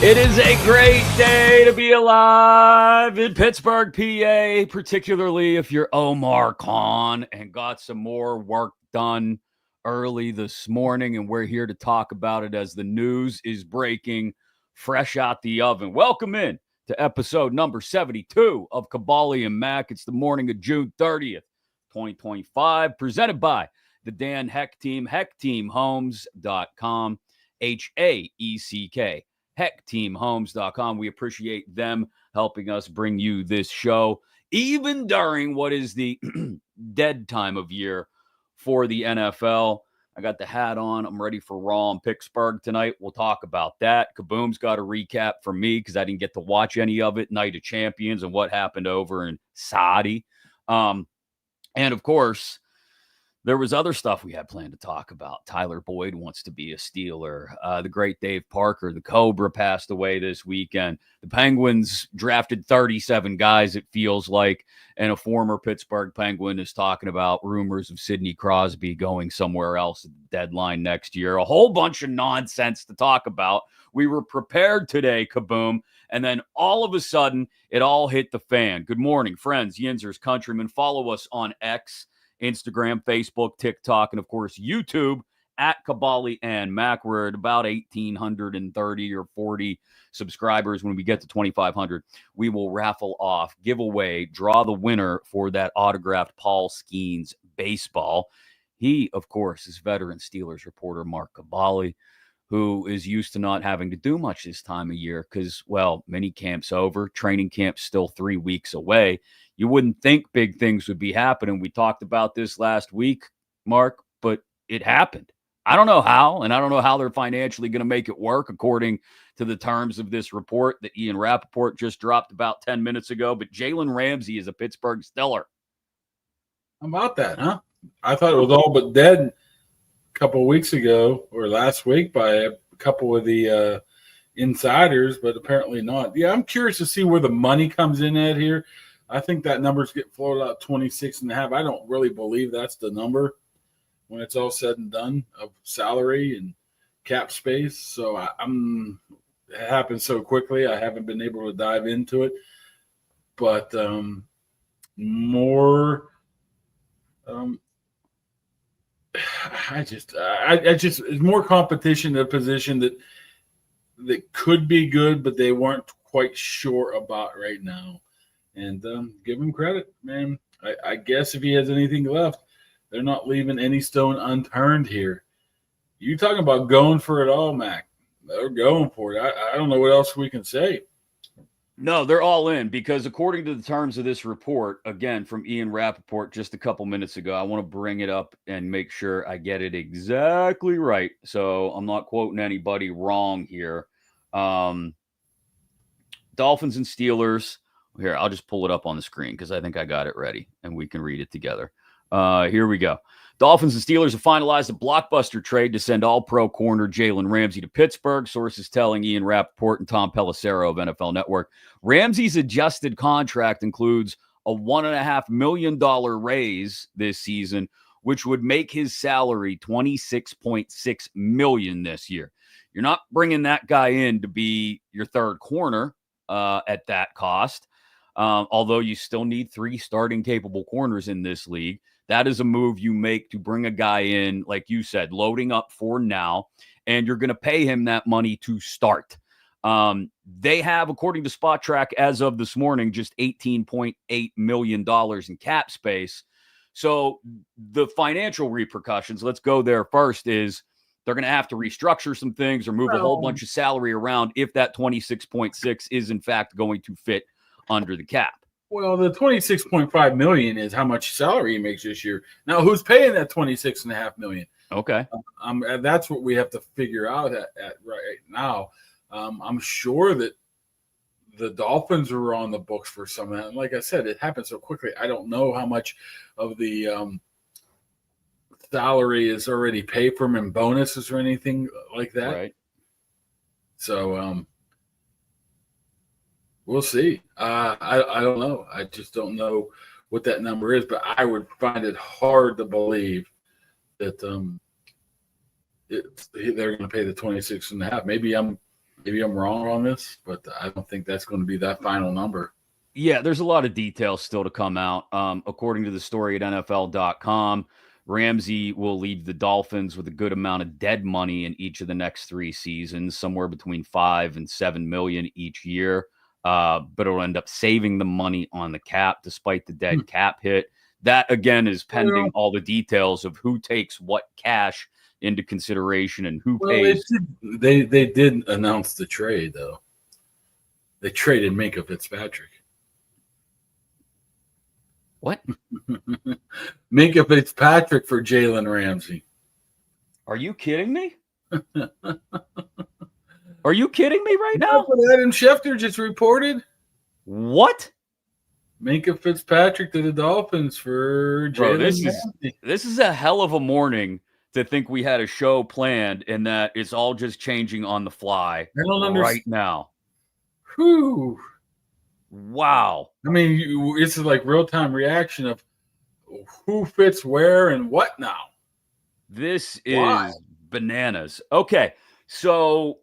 It is a great day to be alive in Pittsburgh, PA, particularly if you're Omar Khan and got some more work done early this morning. And we're here to talk about it as the news is breaking fresh out the oven. Welcome in to episode number 72 of Kaboly+Mack. It's the morning of June 30th, 2025, presented by the Dan Heck Team, heckteamhomes.com, HAECK. HeckTeamHomes.com. We appreciate them helping us bring you this show, even during what is the dead time of year for the NFL. I got the hat on. I'm ready for Raw in Pittsburgh tonight. We'll talk about that. Kaboom's got a recap for me because I didn't get to watch any of it. Night of Champions and what happened over in Saudi. And of course, there was other stuff we had planned to talk about. Tyler Boyd wants to be a Steeler. The great Dave Parker, the Cobra, passed away this weekend. The Penguins drafted 37 guys, it feels like, and a former Pittsburgh Penguin is talking about rumors of Sidney Crosby going somewhere else at the deadline next year. A whole bunch of nonsense to talk about. We were prepared today, Kaboom, and then all of a sudden, it all hit the fan. Good morning, friends, Yinzers, countrymen. Follow us on X, Instagram, Facebook, TikTok, and of course, YouTube at Kaboly+Mack. We're at about 1,830 or 40 subscribers. When we get to 2,500, we will raffle off, give away, draw the winner for that autographed Paul Skeens baseball. He, of course, is veteran Steelers reporter Mark Kaboly, who is used to not having to do much this time of year because, well, mini camp's over, training camp's still 3 weeks away. You wouldn't think big things would be happening. We talked about this last week, Mark, but it happened. I don't know how, and I don't know how they're financially going to make it work according to the terms of this report that Ian Rappaport just dropped about 10 minutes ago. But Jaylen Ramsey is a Pittsburgh Steeler. How about that, huh? I thought it was all but dead a couple of weeks ago or last week by a couple of the insiders, but apparently not. Yeah, I'm curious to see where the money comes in at here. I think that number's getting floated out 26.5. I don't really believe that's the number when it's all said and done of salary and cap space. So it happened so quickly. I haven't been able to dive into it, but I just it's more competition in a position that could be good, but they weren't quite sure about right now. And give him credit, man. I guess if he has anything left, they're not leaving any stone unturned here. You talking about going for it all, Mac. They're going for it. I don't know what else we can say. No, they're all in because according to the terms of this report, again, from Ian Rappaport just a couple minutes ago, I want to bring it up and make sure I get it exactly right. So I'm not quoting anybody wrong here. Dolphins and Steelers. Here, I'll just pull it up on the screen because I think I got it ready and we can read it together. Here we go. Dolphins and Steelers have finalized a blockbuster trade to send all-pro corner Jalen Ramsey to Pittsburgh. Sources telling Ian Rappaport and Tom Pelissero of NFL Network. Ramsey's adjusted contract includes a $1.5 million raise this season, which would make his salary $26.6 million this year. You're not bringing that guy in to be your third corner at that cost. Although you still need 3 starting capable corners in this league. That is a move you make to bring a guy in, like you said, loading up for now, and you're going to pay him that money to start. They have, according to Spot Track, as of this morning, just $18.8 million in cap space. So the financial repercussions, let's go there first, is they're going to have to restructure some things or move a whole bunch of salary around if that 26.6 is, in fact, going to fit under the cap. Well, the $26.5 million is how much salary he makes this year. Now, who's paying that $26.5 million? Okay. That's what we have to figure out at right now. I'm sure that the Dolphins were on the books for some of that. And like I said, it happened so quickly. I don't know how much of the salary is already paid for him in bonuses or anything like that. Right. So, we'll see. I don't know. I just don't know what that number is, but I would find it hard to believe that they're going to pay the 26.5. Maybe I'm Maybe I'm wrong on this, but I don't think that's going to be that final number. Yeah, there's a lot of details still to come out. According to the story at NFL.com, Ramsey will leave the Dolphins with a good amount of dead money in each of the next 3 seasons, somewhere between $5 and $7 million each year. But it'll end up saving the money on the cap despite the dead cap hit. That, again, is pending all the details of who takes what cash into consideration and who pays. They did announce the trade, though. They traded Minkah Fitzpatrick. What? Minkah Fitzpatrick for Jalen Ramsey. Are you kidding me? Are you kidding me right now? That's what Adam Schefter just reported. What? Minkah Fitzpatrick to the Dolphins for Jalen Ramsey. This is a hell of a morning to think we had a show planned and that it's all just changing on the fly right now. Whew. Wow. I mean, it's like real-time reaction of who fits where and what now. This is bananas. Okay, so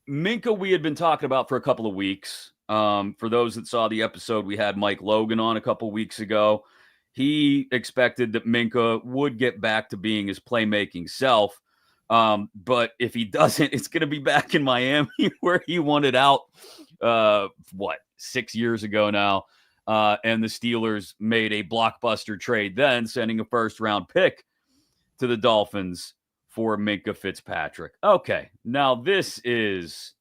Minkah we had been talking about for a couple of weeks. For those that saw the episode, we had Mike Logan on a couple weeks ago. He expected that Minkah would get back to being his playmaking self. But if he doesn't, it's going to be back in Miami where he wanted out, 6 years ago now. And the Steelers made a blockbuster trade then, sending a first-round pick to the Dolphins for Minkah Fitzpatrick. Okay, now this is...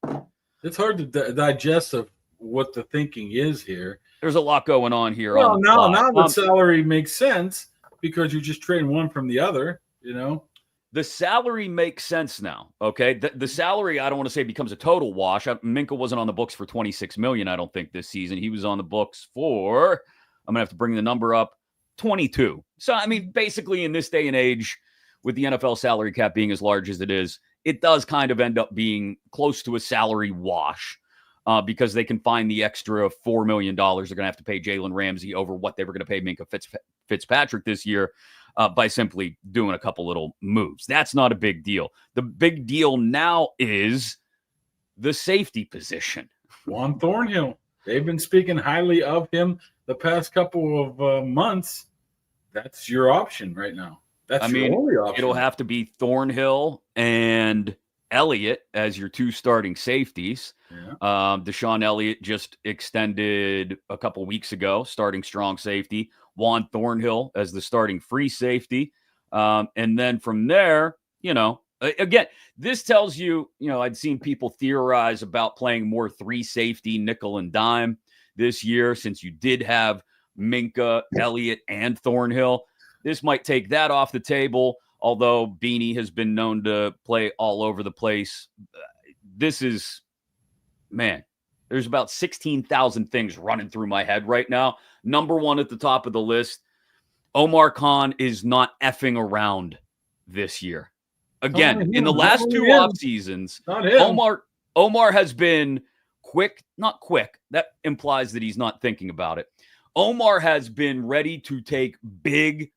It's hard to digest of what the thinking is here. There's a lot going on here. Well, now the salary makes sense because you're just trading one from the other, you know? The salary makes sense now, okay? The salary, I don't want to say becomes a total wash. Minkah wasn't on the books for $26 million, I don't think, this season. He was on the books for, I'm going to have to bring the number up, 22. So, I mean, basically in this day and age, with the NFL salary cap being as large as it is, it does kind of end up being close to a salary wash because they can find the extra $4 million they're going to have to pay Jalen Ramsey over what they were going to pay Minkah Fitzpatrick this year. By simply doing a couple little moves. That's not a big deal. The big deal now is the safety position. Juan Thornhill. They've been speaking highly of him the past couple of months. That's your option right now. That's your only option. It'll have to be Thornhill and Elliott as your 2 starting safeties. Yeah. Deshaun Elliott just extended a couple weeks ago, starting strong safety. Juan Thornhill as the starting free safety. And then from there, again, this tells you, I'd seen people theorize about playing more 3 safety, nickel and dime this year, since you did have Minkah, Elliott, and Thornhill. This might take that off the table, although Beanie has been known to play all over the place. This is, man, there's about 16,000 things running through my head right now. Number 1 at the top of the list, Omar Khan is not effing around this year. Again, in the last 2 off seasons, Omar has been not quick. That implies that he's not thinking about it. Omar has been ready to take big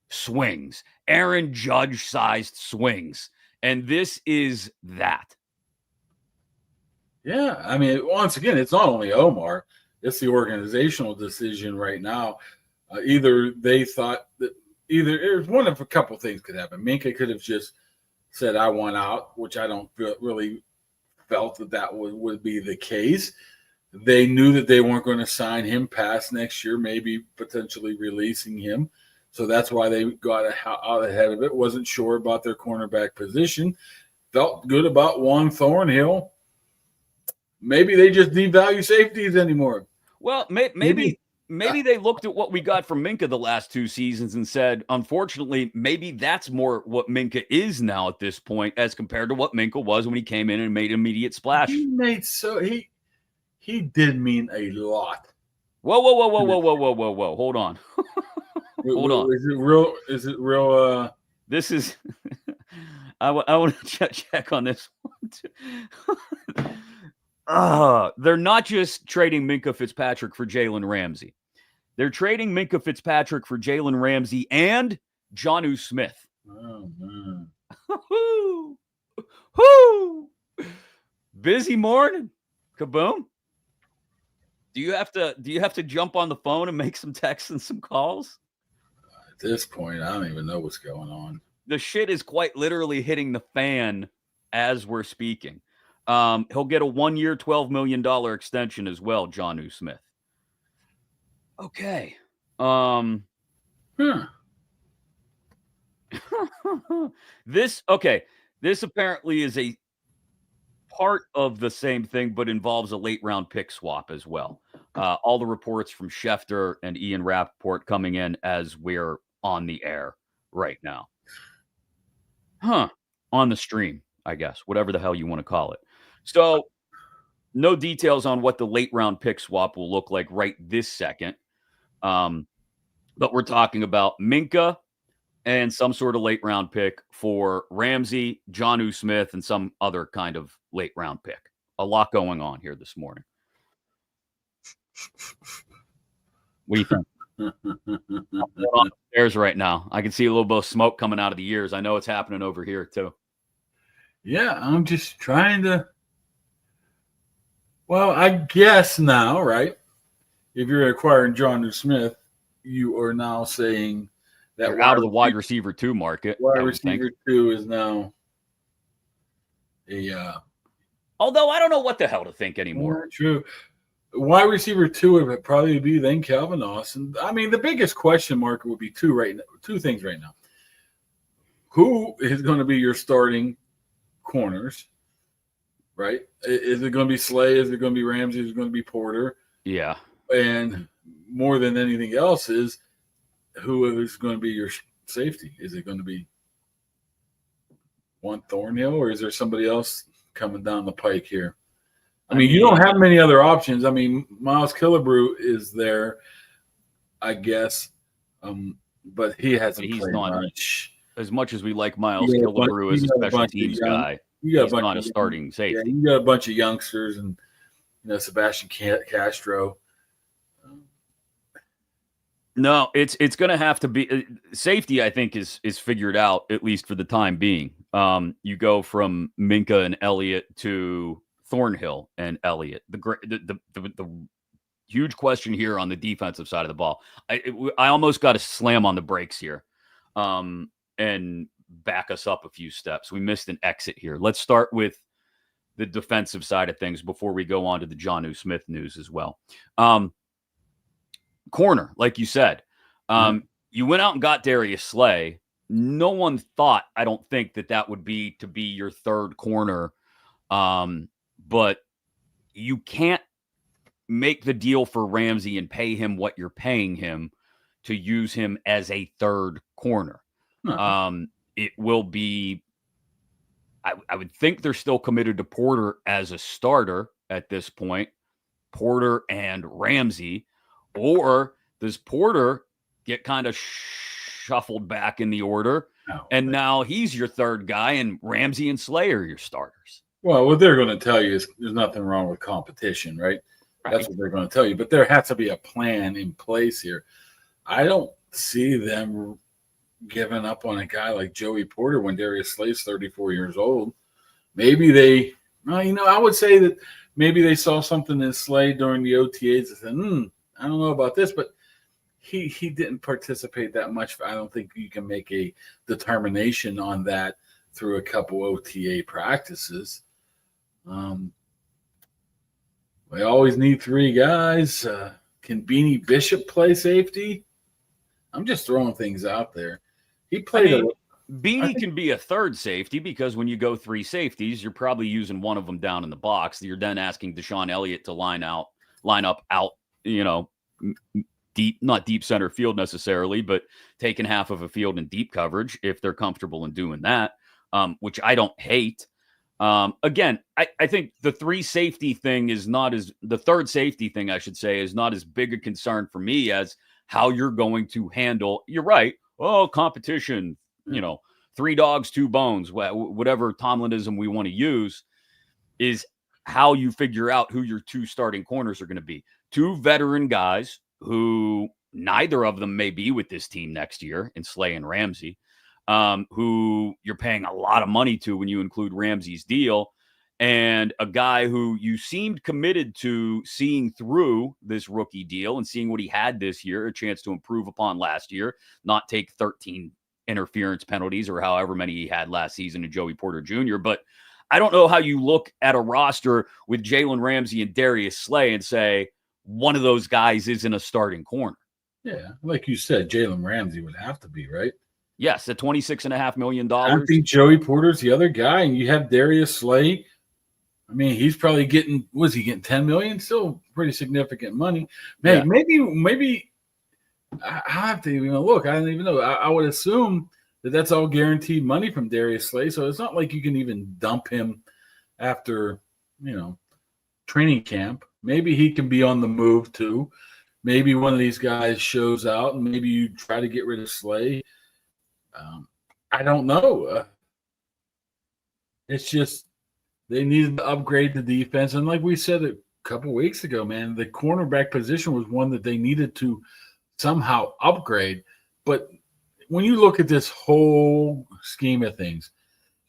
swings, Aaron Judge-sized swings. And this is that. Yeah, I mean, once again, it's not only Omar. It's the organizational decision right now. Either they thought that there's one of a couple things could happen. Minkah could have just said, I want out, which I don't really felt that would be the case. They knew that they weren't going to sign him past next year, maybe potentially releasing him. So that's why they got out ahead of it. Wasn't sure about their cornerback position. Felt good about Juan Thornhill. Maybe they just devalue safeties anymore. Well, maybe they looked at what we got from Minkah the last 2 seasons and said, unfortunately, maybe that's more what Minkah is now at this point as compared to what Minkah was when he came in and made an immediate splash. He did mean a lot. Whoa. Hold on. Hold on. Is it real? This is, I want to check on this one too. They're not just trading Minkah Fitzpatrick for Jalen Ramsey. They're trading Minkah Fitzpatrick for Jalen Ramsey and Jonnu Smith. Oh, man. Busy morning, Kaboom. Do you have to jump on the phone and make some texts and some calls? At this point, I don't even know what's going on. The shit is quite literally hitting the fan as we're speaking. He'll get a 1-year, $12 million extension as well, Jonnu Smith. Okay. This apparently is a part of the same thing, but involves a late round pick swap as well. All the reports from Schefter and Ian Rappaport coming in as we're on the air right now. On the stream, I guess, whatever the hell you want to call it. So no details on what the late round pick swap will look like right this second. But we're talking about Minkah and some sort of late round pick for Ramsey, Jonnu Smith, and some other kind of late round pick. A lot going on here this morning. What do you think? I'm on the stairs right now. I can see a little bit of smoke coming out of the ears. I know it's happening over here too. Yeah, I'm just trying to. Well, I guess now, right? If you're acquiring Jonnu Smith, you are now saying that you're out of the wide receiver 2 market. Wide receiver 2 is now a. Although I don't know what the hell to think anymore. True. Wide receiver 2 would probably be then Calvin Austin. I mean, the biggest question mark would be two things right now. Who is going to be your starting corners? Right? Is it going to be Slay? Is it going to be Ramsey? Is it going to be Porter? Yeah. And more than anything else is who is going to be your safety? Is it going to be one Thornhill, or is there somebody else coming down the pike here? I mean, you don't have many other options. I mean, Miles Killebrew is there, I guess, but he hasn't played not much. As much as we like Miles Killebrew as a special teams guy, he's not a starting safety. Yeah, you got a bunch of youngsters and Sebastian Castro. No, it's going to have to be safety. I think is figured out, at least for the time being. You go from Minkah and Elliott to Thornhill and Elliott. The huge question here on the defensive side of the ball. I almost got to slam on the brakes here, and back us up a few steps. We missed an exit here. Let's start with the defensive side of things before we go on to the Jonnu Smith news as well. Corner, like you said, you went out and got Darius Slay. No one thought, I don't think, that would be to be your third corner. But you can't make the deal for Ramsey and pay him what you're paying him to use him as a third corner. It will be, I would think they're still committed to Porter as a starter at this point, Porter and Ramsey. Or does Porter get kind of shuffled back in the order, and now he's your third guy, and Ramsey and Slay are your starters? Well, what they're going to tell you is there's nothing wrong with competition, right? That's what they're going to tell you. But there has to be a plan in place here. I don't see them giving up on a guy like Joey Porter when Darius Slay's 34 years old. Maybe I would say that maybe they saw something in Slay during the OTAs and said, I don't know about this, but he didn't participate that much. I don't think you can make a determination on that through a couple OTA practices. We always need 3 guys. Can Beanie Bishop play safety? I'm just throwing things out there. He played. Beanie can be a third safety because when you go 3 safeties, you're probably using one of them down in the box. You're then asking Deshaun Elliott to line up out. Not deep center field necessarily, but taking half of a field in deep coverage if they're comfortable in doing that, which I don't hate. Again, I think the 3 safety thing is the third safety thing, I should say, is not as big a concern for me as how you're going to handle. You're right. Oh, competition, 3 dogs, 2 bones, whatever Tomlinism we want to use, is how you figure out who your 2 starting corners are going to be. 2 veteran guys who neither of them may be with this team next year in Slay and Ramsey, who you're paying a lot of money to when you include Ramsey's deal. and a guy who you seemed committed to seeing through this rookie deal and seeing what he had this year, a chance to improve upon last year, not take 13 interference penalties or however many he had last season in Joey Porter Jr. But I don't know how you look at a roster with Jalen Ramsey and Darius Slay and say one of those guys isn't a starting corner. Yeah, like you said, Jalen Ramsey would have to be, right? Yes, at $26.5 million. I think Joey Porter's the other guy, and you have Darius Slay. I mean, he's probably getting, was he getting 10 million? Still pretty significant money. Man, maybe I have to even look. I don't even know. I would assume that that's all guaranteed money from Darius Slay. So it's not like you can even dump him after, training camp. Maybe he can be on the move too. Maybe one of these guys shows out and maybe you try to get rid of Slay. I don't know. It's just they needed to upgrade the defense. And like we said a couple of weeks ago, man, the cornerback position was one that they needed to somehow upgrade. But when you look at this whole scheme of things,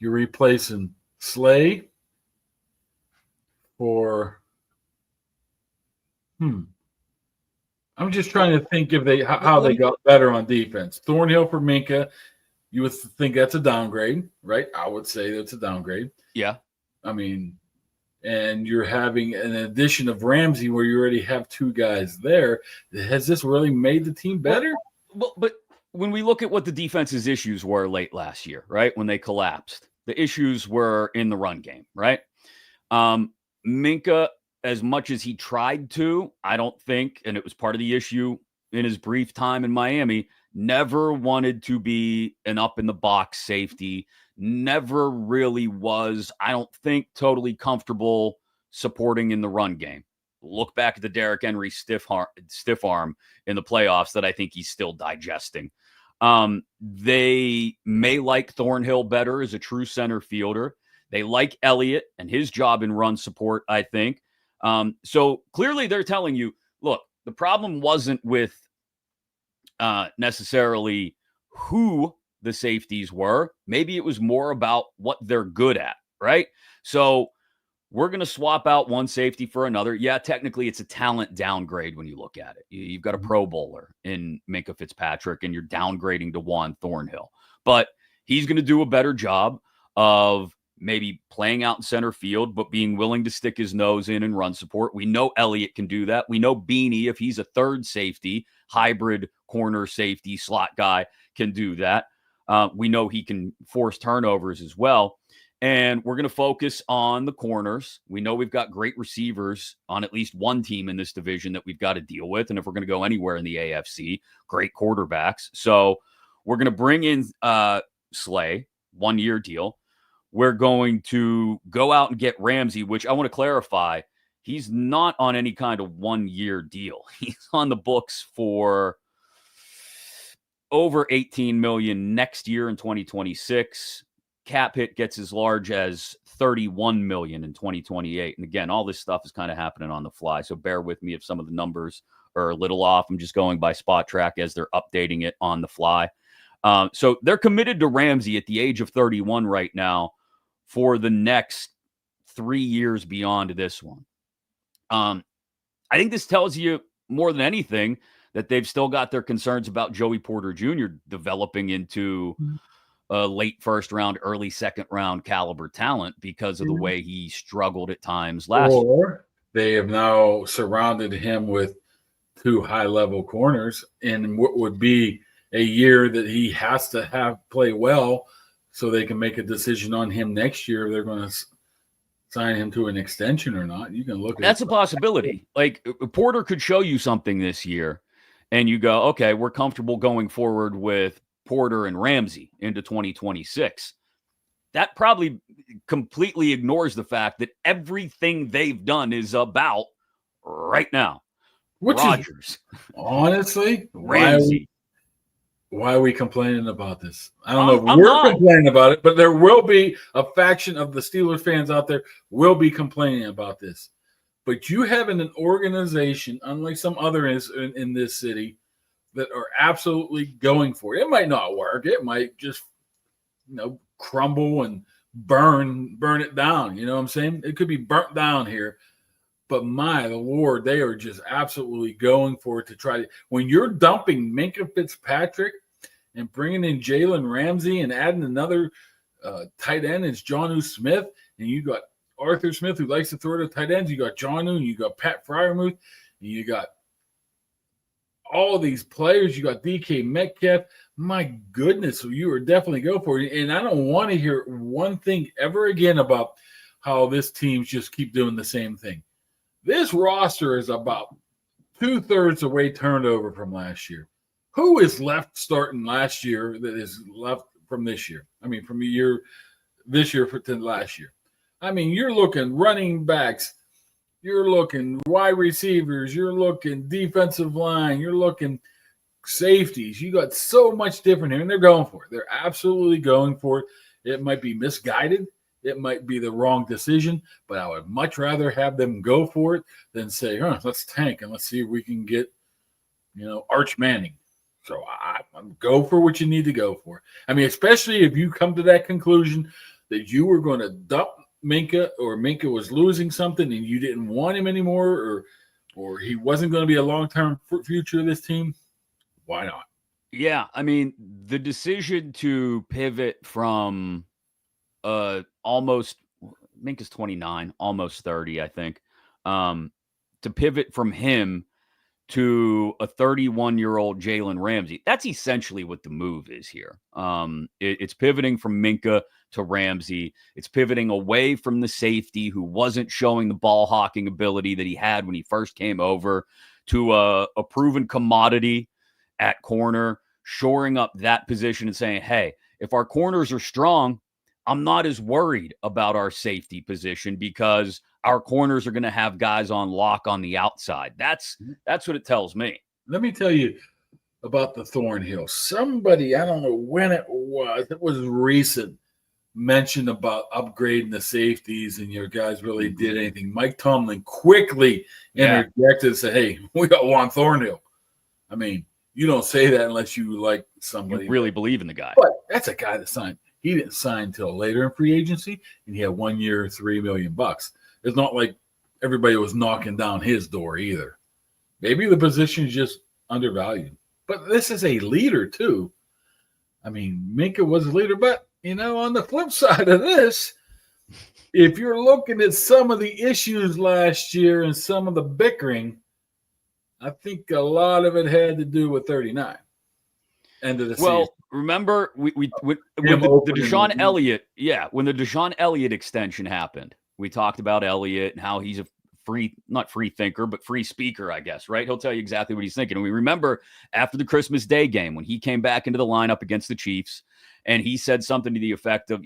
you're replacing Slay for I'm just trying to think if how they got better on defense. Thornhill for Minkah, you would think that's a downgrade, right? I would say that's a downgrade. Yeah. I mean, and you're having an addition of Ramsey where you already have two guys there. Has this really made the team better? Well, but when we look at what the defense's issues were late last year, right, when they collapsed, the issues were in the run game, right? Minkah, as much as he tried to, I don't think, and it was part of the issue in his brief time in Miami, never wanted to be an up-in-the-box safety, never really was, I don't think, totally comfortable supporting in the run game. Look back at the Derrick Henry stiff arm in the playoffs that I think he's still digesting. They may like Thornhill better as a true center fielder. They like Elliott and his job in run support, I think. So clearly they're telling you, look, the problem wasn't with necessarily who the safeties were. Maybe it was more about what they're good at, right? So we're going to swap out one safety for another. Yeah, technically it's a talent downgrade when you look at it. You've got a Pro Bowler in Minkah Fitzpatrick, and you're downgrading to Juan Thornhill. But he's going to do a better job of maybe playing out in center field, but being willing to stick his nose in and run support. We know Elliott can do that. We know Beanie, if he's a third safety, hybrid corner safety, slot guy, can do that. We know he can force turnovers as well. And we're going to focus on the corners. We know we've got great receivers on at least one team in this division that we've got to deal with. And if we're going to go anywhere in the AFC, great quarterbacks. So we're going to bring in Slay, 1-year deal. We're going to go out and get Ramsey, which I want to clarify. He's not on any kind of 1-year deal. He's on the books for over $18 million next year in 2026. Cap hit gets as large as $31 million in 2028. And again, all this stuff is kind of happening on the fly. So bear with me if some of the numbers are a little off. I'm just going by Spot Track as they're updating it on the fly. So they're committed to Ramsey at the age of 31 right now for the next 3 years beyond this one. I think this tells you more than anything that they've still got their concerns about Joey Porter Jr. developing into a late first round, early second round caliber talent because of the way he struggled at times last year. Or they have now surrounded him with 2 high-level corners in what would be a year that he has to play well so they can make a decision on him next year if they're going to sign him to an extension or not. You can look at that's a possibility. Like Porter could show you something this year and you go, okay, we're comfortable going forward with Porter and Ramsey into 2026. That probably completely ignores the fact that everything they've done is about right now. Which Rodgers. Honestly, Ramsey. Why are we complaining about this? I don't know if we're complaining about it, but there will be a faction of the Steelers fans out there will be complaining about this. But you have an organization, unlike some others in this city, that are absolutely going for it. It might not work. It might just, crumble and burn it down. You know what I'm saying? It could be burnt down here. But my Lord, they are just absolutely going for it to try to. When you're dumping Minkah Fitzpatrick and bringing in Jalen Ramsey and adding another tight end is Jonnu Smith, and you got Arthur Smith who likes to throw to tight ends. You got Jonnu, and you got Pat Fryermuth, and you got all of these players. You got DK Metcalf. My goodness, so you are definitely go for it. And I don't want to hear one thing ever again about how this teams just keep doing the same thing. This roster is about 2/3 away turned over from last year. Who is left starting last year that is left from this year? I mean, from this year to last year. I mean, you're looking running backs, you're looking wide receivers, you're looking defensive line, you're looking safeties. You got so much different here, and they're going for it. They're absolutely going for it. It might be misguided. It might be the wrong decision, but I would much rather have them go for it than say, let's tank and let's see if we can get, Arch Manning. So I go for what you need to go for. I mean, especially if you come to that conclusion that you were going to dump Minkah, or Minkah was losing something and you didn't want him anymore, or he wasn't going to be a long-term future of this team, why not? Yeah, I mean, the decision to pivot from almost, Minkah's 29, almost 30, I think, to pivot from him to a 31-year-old Jaylen Ramsey, that's essentially what the move is here. It's pivoting from Minkah to Ramsey. It's pivoting away from the safety who wasn't showing the ball hawking ability that he had when he first came over to a proven commodity at corner, shoring up that position and saying, hey, if our corners are strong, I'm not as worried about our safety position because our corners are going to have guys on lock on the outside. That's what it tells me. Let me tell you about the Thornhill. Somebody, I don't know when it was recent, mentioned about upgrading the safeties, and your guys really did anything. Mike Tomlin quickly interjected and said, hey, we got Juan Thornhill. I mean, you don't say that unless you like somebody. You really believe in the guy. But that's a guy that signed. He didn't sign until later in free agency, and he had 1 year, $3 million. It's not like everybody was knocking down his door either. Maybe the position is just undervalued. But this is a leader, too. I mean, Minkah was a leader, but, on the flip side of this, if you're looking at some of the issues last year and some of the bickering, I think a lot of it had to do with 39. End of the season. Remember when the Deshaun Elliott, when the Deshaun Elliott extension happened, we talked about Elliott and how he's a not free thinker, but free speaker, I guess, right? He'll tell you exactly what he's thinking. And we remember after the Christmas Day game when he came back into the lineup against the Chiefs and he said something to the effect of,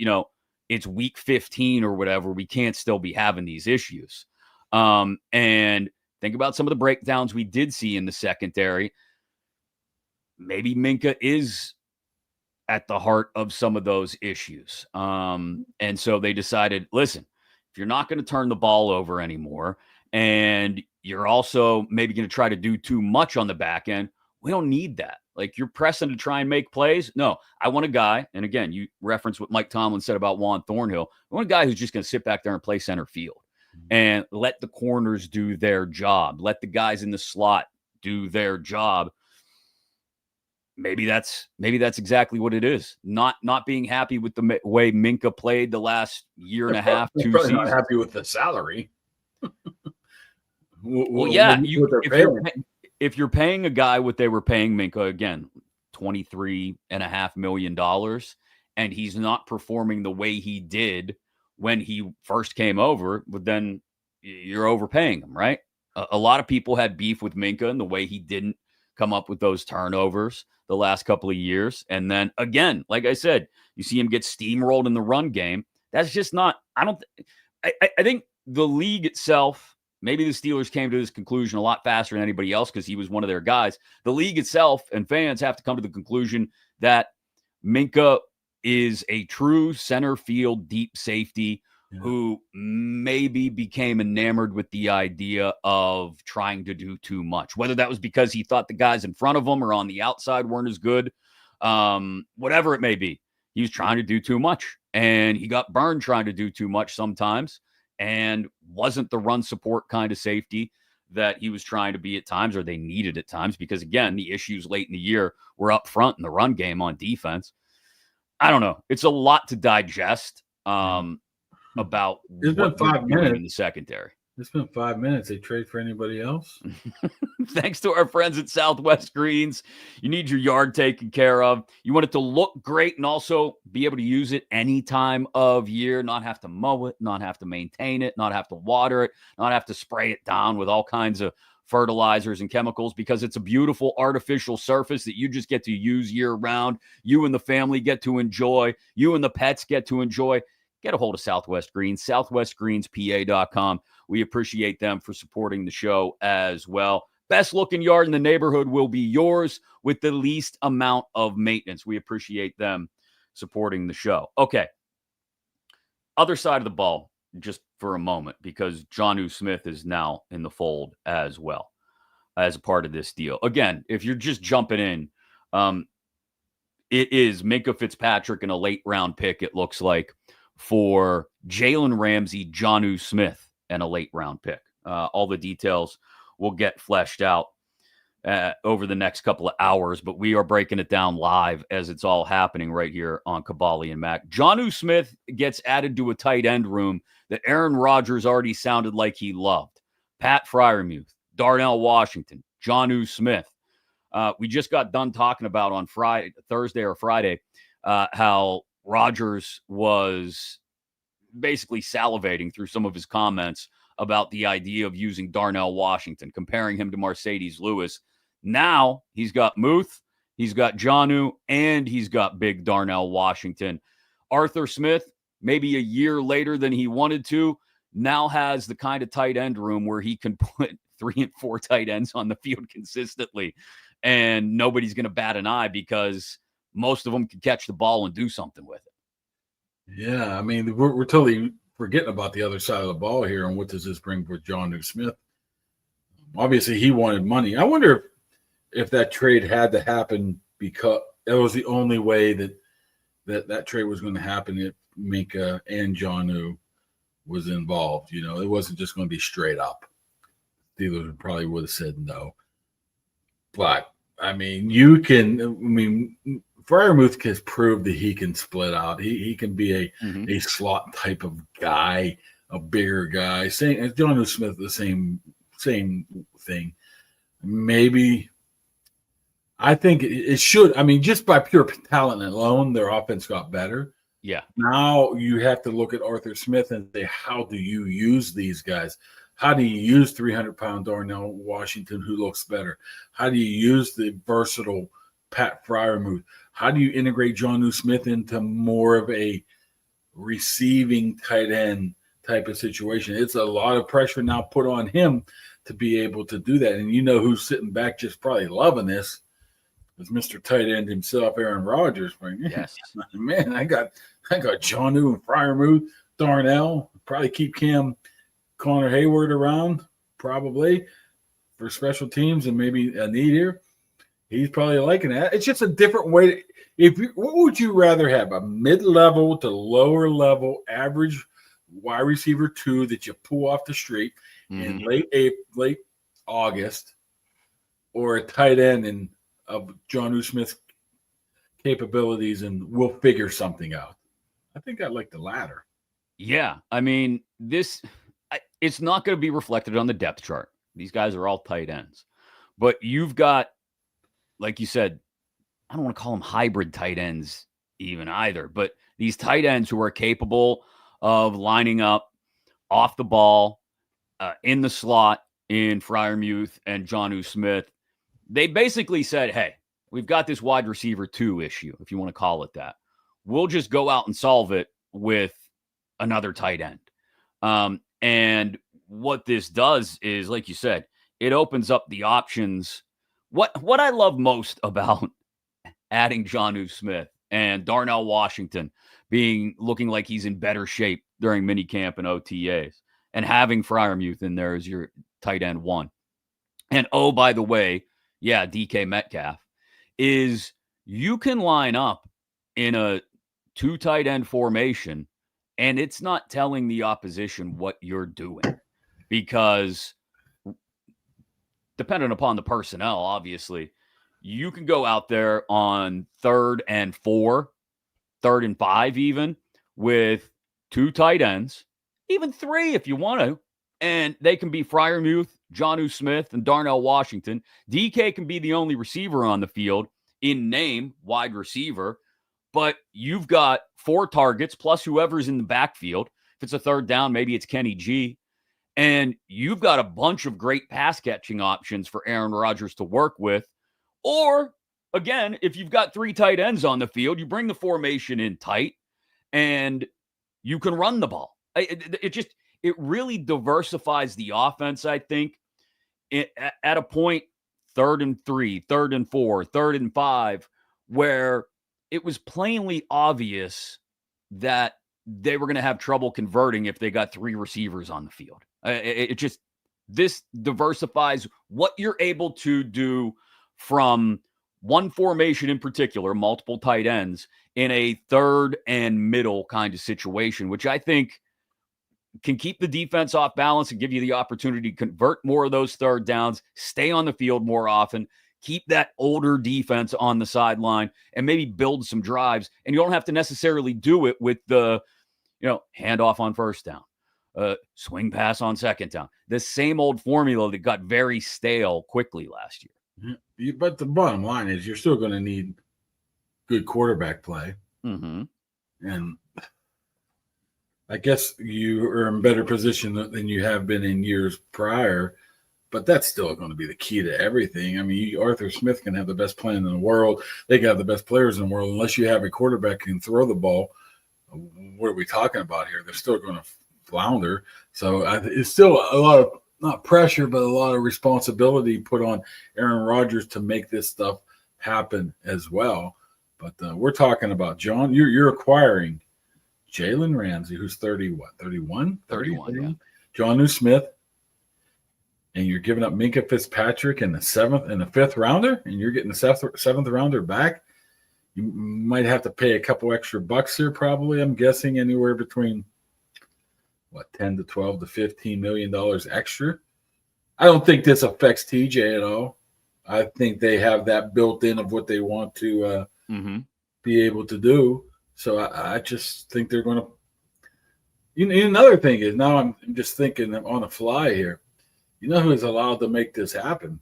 it's week 15 or whatever. We can't still be having these issues. And think about some of the breakdowns we did see in the secondary. Maybe Minkah is at the heart of some of those issues. And so they decided, listen, if you're not going to turn the ball over anymore, and you're also maybe going to try to do too much on the back end, we don't need that. Like, you're pressing to try and make plays. No, I want a guy. And again, you reference what Mike Tomlin said about Juan Thornhill. I want a guy who's just going to sit back there and play center field and let the corners do their job. Let the guys in the slot do their job. Maybe that's exactly what it is. Not being happy with the way Minkah played the last year and a half, 2 seasons. Not happy with the salary. If you're paying a guy what they were paying Minkah, again, $23.5 million, and he's not performing the way he did when he first came over, but then you're overpaying him, right? A lot of people had beef with Minkah and the way he didn't come up with those turnovers the last couple of years. And then again, like I said, you see him get steamrolled in the run game. That's just not, I think the league itself, maybe the Steelers came to this conclusion a lot faster than anybody else because he was one of their guys. The league itself and fans have to come to the conclusion that Minkah is a true center field deep safety who maybe became enamored with the idea of trying to do too much, whether that was because he thought the guys in front of him or on the outside weren't as good, whatever it may be. he was trying to do too much, and he got burned trying to do too much sometimes, and wasn't the run support kind of safety that he was trying to be at times, or they needed at times, because again, the issues late in the year were up front in the run game on defense. I don't know. It's a lot to digest about It's been what 5 minutes in the secondary. It's been 5 minutes. They trade for anybody else? Thanks to our friends at Southwest Greens. You need your yard taken care of. You want it to look great and also be able to use it any time of year, not have to mow it, not have to maintain it, not have to water it, not have to spray it down with all kinds of fertilizers and chemicals, because it's a beautiful artificial surface that you just get to use year round. You and the family get to enjoy. You and the pets get to enjoy. Get a hold of Southwest Greens, southwestgreenspa.com. We appreciate them for supporting the show as well. Best looking yard in the neighborhood will be yours with the least amount of maintenance. We appreciate them supporting the show. Okay. Other side of the ball, just for a moment, because Jonnu Smith is now in the fold as well as a part of this deal. Again, if you're just jumping in, it is Minkah Fitzpatrick and a late round pick, it looks like, for Jalen Ramsey, Jonnu Smith, and a late round pick. All the details will get fleshed out over the next couple of hours, but we are breaking it down live as it's all happening right here on Kaboly+Mack. Jonnu Smith gets added to a tight end room that Aaron Rodgers already sounded like he loved. Pat Freiermuth, Darnell Washington, Jonnu Smith. We just got done talking about on Thursday or Friday, how Rodgers was basically salivating through some of his comments about the idea of using Darnell Washington, comparing him to Mercedes Lewis. Now he's got Muth, he's got Jonnu, and he's got big Darnell Washington. Arthur Smith, maybe a year later than he wanted to, now has the kind of tight end room where he can put 3 and 4 tight ends on the field consistently, and nobody's going to bat an eye because most of them can catch the ball and do something with it. Yeah, I mean, we're totally forgetting about the other side of the ball here, and what does this bring for Jonnu Smith? Obviously, he wanted money. I wonder if that trade had to happen because that was the only way that trade was going to happen if Minkah and Jonnu was involved. You know, it wasn't just going to be straight up. Steelers probably would have said no. But, I mean, Freiermuth has proved that he can split out. He can be a slot type of guy, a bigger guy. Jonnu Smith, the same thing. Maybe I think it should. I mean, just by pure talent alone, their offense got better. Yeah. Now you have to look at Arthur Smith and say, how do you use these guys? How do you use 300-pound Darnell Washington, who looks better? How do you use the versatile Pat Freiermuth? How do you integrate Jonnu Smith into more of a receiving tight end type of situation? It's a lot of pressure now put on him to be able to do that. And you know who's sitting back just probably loving this is Mr. Tight End himself, Aaron Rodgers. Yes. Man, I got Jonnu and Freiermuth, Darnell. Probably keep Connor Hayward around, probably, for special teams and maybe a need here. He's probably liking that. It's just a different way. What would you rather have? A mid-level to lower-level average wide receiver 2 that you pull off the street in late August, or a tight end of Jonnu Smith's capabilities, and we'll figure something out? I think I like the latter. Yeah. I mean, it's not going to be reflected on the depth chart. These guys are all tight ends. But you've got, like you said, I don't want to call them hybrid tight ends even either, but these tight ends who are capable of lining up off the ball in the slot in Freiermuth and Jonnu Smith. They basically said, hey, we've got this wide receiver 2 issue, if you want to call it that. We'll just go out and solve it with another tight end. And what this does is, like you said, it opens up the options. What I love most about adding Jonnu Smith and Darnell Washington looking like he's in better shape during minicamp and OTAs, and having Freiermuth in there as your tight end 1. And oh, by the way, DK Metcalf, is you can line up in a two tight end formation, and it's not telling the opposition what you're doing, because depending upon the personnel, obviously, you can go out there on 3rd and 4, 3rd and 5 even, with two tight ends, even 3 if you want to, and they can be Freiermuth, Jonnu Smith, and Darnell Washington. DK can be the only receiver on the field in name, wide receiver, but you've got 4 targets plus whoever's in the backfield. If it's a 3rd down, maybe it's Kenny G. And you've got a bunch of great pass catching options for Aaron Rodgers to work with. Or, again, if you've got 3 tight ends on the field, you bring the formation in tight and you can run the ball. It really diversifies the offense, I think, at a point, 3rd and 3, 3rd and 4, 3rd and 5, where it was plainly obvious that they were going to have trouble converting if they got 3 receivers on the field. This diversifies what you're able to do from one formation in particular, multiple tight ends, in a 3rd and middle kind of situation, which I think can keep the defense off balance and give you the opportunity to convert more of those 3rd downs, stay on the field more often, keep that older defense on the sideline, and maybe build some drives. And you don't have to necessarily do it with the, handoff on 1st down, swing pass on 2nd down. The same old formula that got very stale quickly last year. But the bottom line is you're still going to need good quarterback play. Mm-hmm. And I guess you are in better position than you have been in years prior, but that's still going to be the key to everything. I mean, Arthur Smith can have the best plan in the world. They can have the best players in the world. Unless you have a quarterback who can throw the ball, what are we talking about here? They're still going to flounder. So it's still a lot of, not pressure, but a lot of responsibility put on Aaron Rodgers to make this stuff happen as well. But we're talking about, John, you're acquiring Jalen Ramsey, who's 31? 31, yeah. Jonnu Smith, and you're giving up Minkah Fitzpatrick in the 7th and the 5th rounder, and you're getting the 7th rounder back. You might have to pay a couple extra bucks here, probably. I'm guessing anywhere between, 10 to 12 to $15 million extra. I don't think this affects TJ at all. I think they have that built in of what they want to be able to do. So I just think they're going to. Another thing is, now I'm just thinking on the fly here. You know who's allowed to make this happen?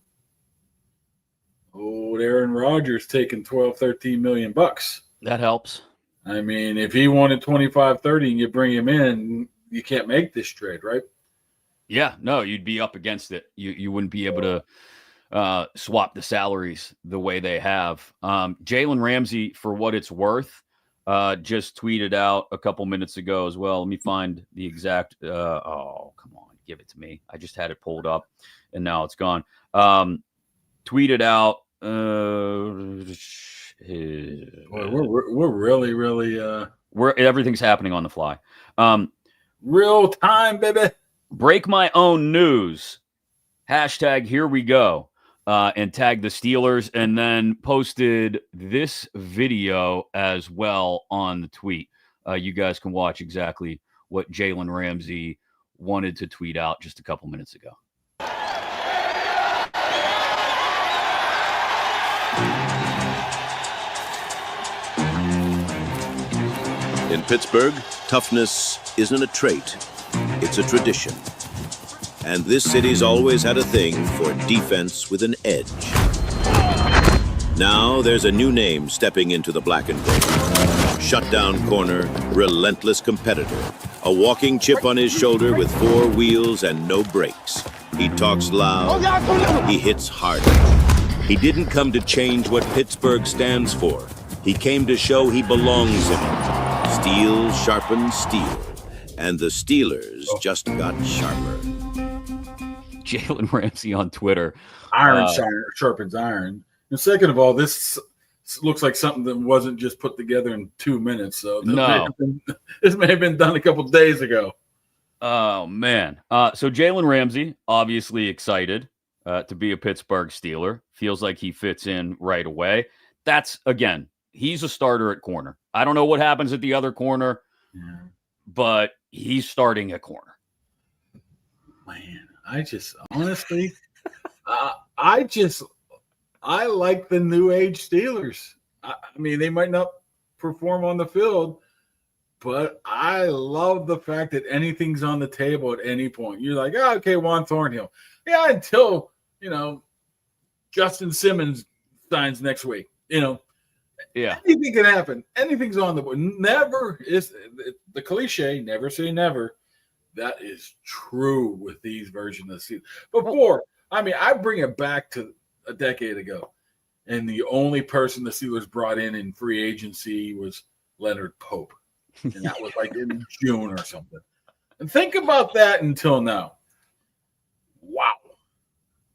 Oh, Aaron Rodgers taking 12, 13 million bucks. That helps. I mean, if he wanted 25, 30 and you bring him in, you can't make this trade, right? Yeah, no, you'd be up against it. You wouldn't be able to swap the salaries the way they have. Jaylen Ramsey, for what it's worth, just tweeted out a couple minutes ago as well. Let me find the exact. Oh, come on, give it to me. I just had it pulled up, and now it's gone. Tweeted out. We're really. Everything's happening on the fly. Real time, baby. Break my own news. Hashtag here we go. And tag the Steelers, and then posted this video as well on the tweet. You guys can watch exactly what Jalen Ramsey wanted to tweet out just a couple minutes ago. In Pittsburgh, toughness isn't a trait, it's a tradition. And this city's always had a thing for defense with an edge. Now there's a new name stepping into the black and gold. Shutdown corner, relentless competitor. A walking chip on his shoulder with 4 wheels and no brakes. He talks loud, he hits harder. He didn't come to change what Pittsburgh stands for. He came to show he belongs in it. Steel sharpens steel. And the Steelers just got sharper. Jalen Ramsey on Twitter. Iron sharpens iron. And second of all, this looks like something that wasn't just put together in 2 minutes. So this may have been done a couple days ago. Oh, man. So Jalen Ramsey, obviously excited to be a Pittsburgh Steeler. Feels like he fits in right away. That's, again, he's a starter at corner. I don't know what happens at the other corner, but he's starting at corner. Man, I just honestly, I like the new age Steelers. I mean, they might not perform on the field, but I love the fact that anything's on the table at any point. You're like, oh, okay, Juan Thornhill. Yeah, until, Justin Simmons signs next week. Yeah. Anything can happen. Anything's on the board. Never is the cliche, never say never. That is true with these versions of the season. Before, I bring it back to a decade ago, and the only person the Steelers brought in free agency was Leonard Pope. And that was like in June or something. And think about that until now. Wow.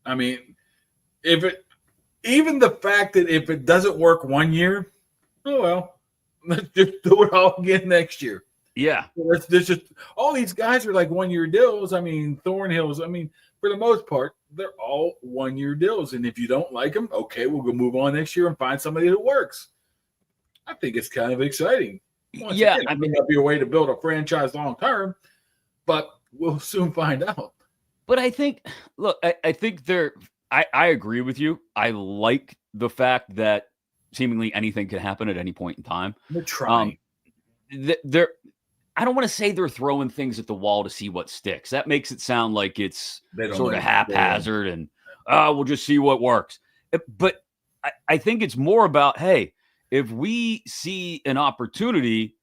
I mean, even the fact that if it doesn't work one year, oh well, let's just do it all again next year. Yeah. There's just all these guys are like 1 year deals. Thornhill's, for the most part, they're all 1 year deals. And if you don't like them, okay, we'll go move on next year and find somebody that works. I think it's kind of exciting. Once again, it may not be a way to build a franchise long term, but we'll soon find out. But I think, I think I agree with you. I like the fact that seemingly anything can happen at any point in time. They're trying. I don't want to say they're throwing things at the wall to see what sticks. That makes it sound like it's sort of haphazard and we'll just see what works. But I think it's more about, hey, if we see an opportunity,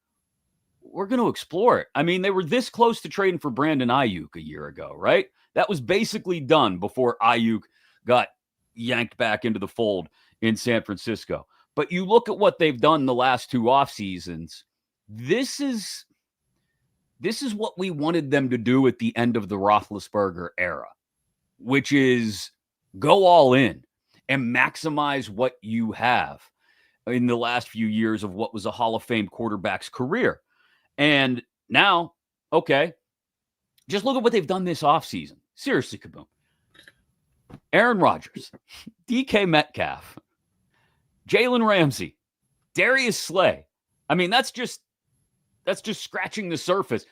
we're going to explore it. They were this close to trading for Brandon Ayuk a year ago, right? That was basically done before Ayuk got yanked back into the fold in San Francisco. But you look at what they've done the last two off seasons. This is what we wanted them to do at the end of the Roethlisberger era, which is go all in and maximize what you have in the last few years of what was a Hall of Fame quarterback's career. And now, okay, just look at what they've done this offseason. Seriously, Kaboom. Aaron Rodgers, DK Metcalf, Jalen Ramsey, Darius Slay. That's just scratching the surface.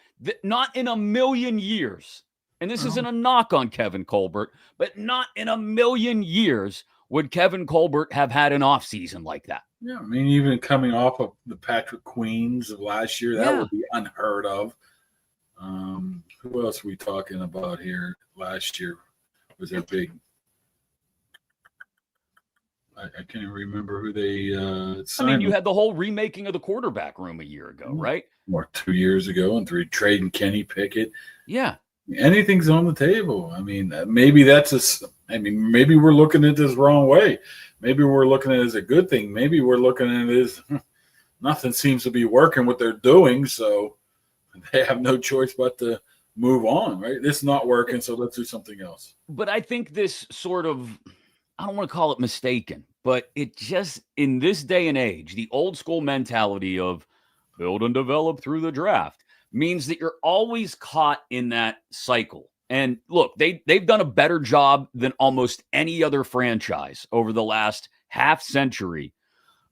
Not in a million years, and this isn't a knock on Kevin Colbert, but not in a million years would Kevin Colbert have had an offseason like that. Yeah, even coming off of the Patrick Queens of last year, that would be unheard of. Who else are we talking about here? Last year was their big. I can't remember who they signed. You had the whole remaking of the quarterback room a year ago, right? Or 2 years ago, and trading Kenny Pickett. Yeah. Anything's on the table. Maybe maybe we're looking at this wrong way. Maybe we're looking at it as a good thing. Maybe we're looking at it as nothing seems to be working what they're doing, so they have no choice but to move on, right? This is not working, so let's do something else. But I think this sort of, I don't want to call it mistaken, but it just, in this day and age, the old school mentality of build and develop through the draft means that you're always caught in that cycle. And look, they've done a better job than almost any other franchise over the last half century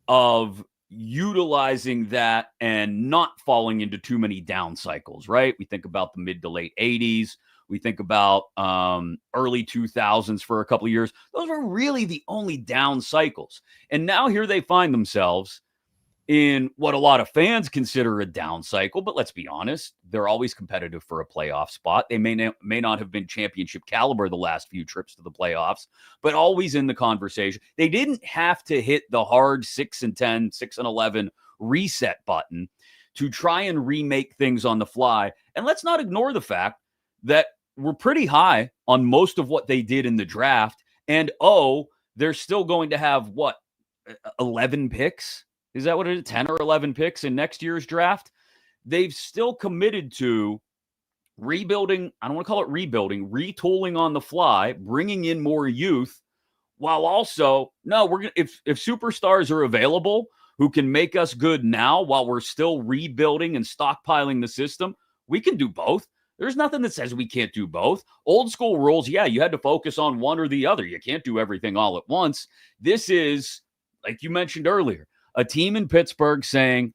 of utilizing that and not falling into too many down cycles, right? We think about the mid to late 80s. We think about early 2000s for a couple of years. Those were really the only down cycles. And now here they find themselves in what a lot of fans consider a down cycle, but let's be honest, they're always competitive for a playoff spot. They may not have been championship caliber the last few trips to the playoffs, but always in the conversation. They didn't have to hit the hard 6-10, 6-11 reset button to try and remake things on the fly. And let's not ignore the fact that we're pretty high on most of what they did in the draft. And they're still going to have 11 picks? Is that what it is? 10 or 11 picks in next year's draft? They've still committed to rebuilding. I don't want to call it rebuilding, retooling on the fly, bringing in more youth, while also, if superstars are available who can make us good now while we're still rebuilding and stockpiling the system, we can do both. There's nothing that says we can't do both. Old school rules, you had to focus on one or the other. You can't do everything all at once. This is, like you mentioned earlier, a team in Pittsburgh saying,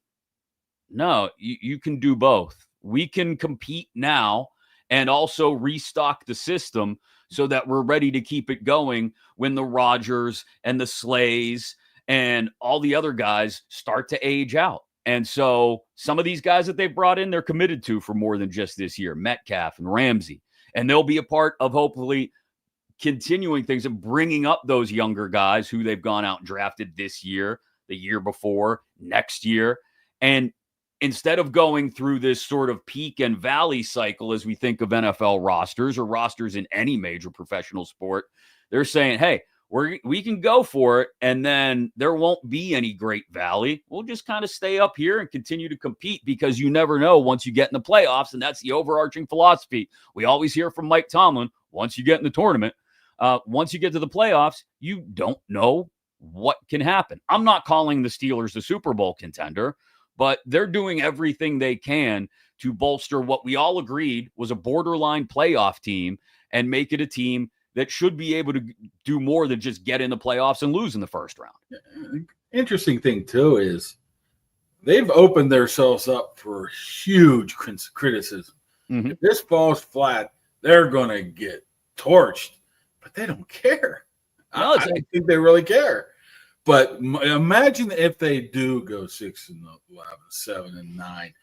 no, you can do both. We can compete now and also restock the system so that we're ready to keep it going when the Rodgers and the Slays and all the other guys start to age out. And so some of these guys that they've brought in, they're committed to for more than just this year, Metcalf and Ramsey. And they'll be a part of hopefully continuing things and bringing up those younger guys who they've gone out and drafted this year, the year before, next year. And instead of going through this sort of peak and valley cycle as we think of NFL rosters or rosters in any major professional sport, they're saying, hey, we can go for it, and then there won't be any great valley. We'll just kind of stay up here and continue to compete because you never know once you get in the playoffs, and that's the overarching philosophy. We always hear from Mike Tomlin, once you get in the tournament, once you get to the playoffs, you don't know what can happen. I'm not calling the Steelers the Super Bowl contender, but they're doing everything they can to bolster what we all agreed was a borderline playoff team and make it a team that should be able to do more than just get in the playoffs and lose in the first round. Interesting thing, too, is they've opened themselves up for huge criticism. Mm-hmm. If this falls flat, they're going to get torched, but they don't care. No, I don't think they really care. But imagine if they do go 6-11, 7-9,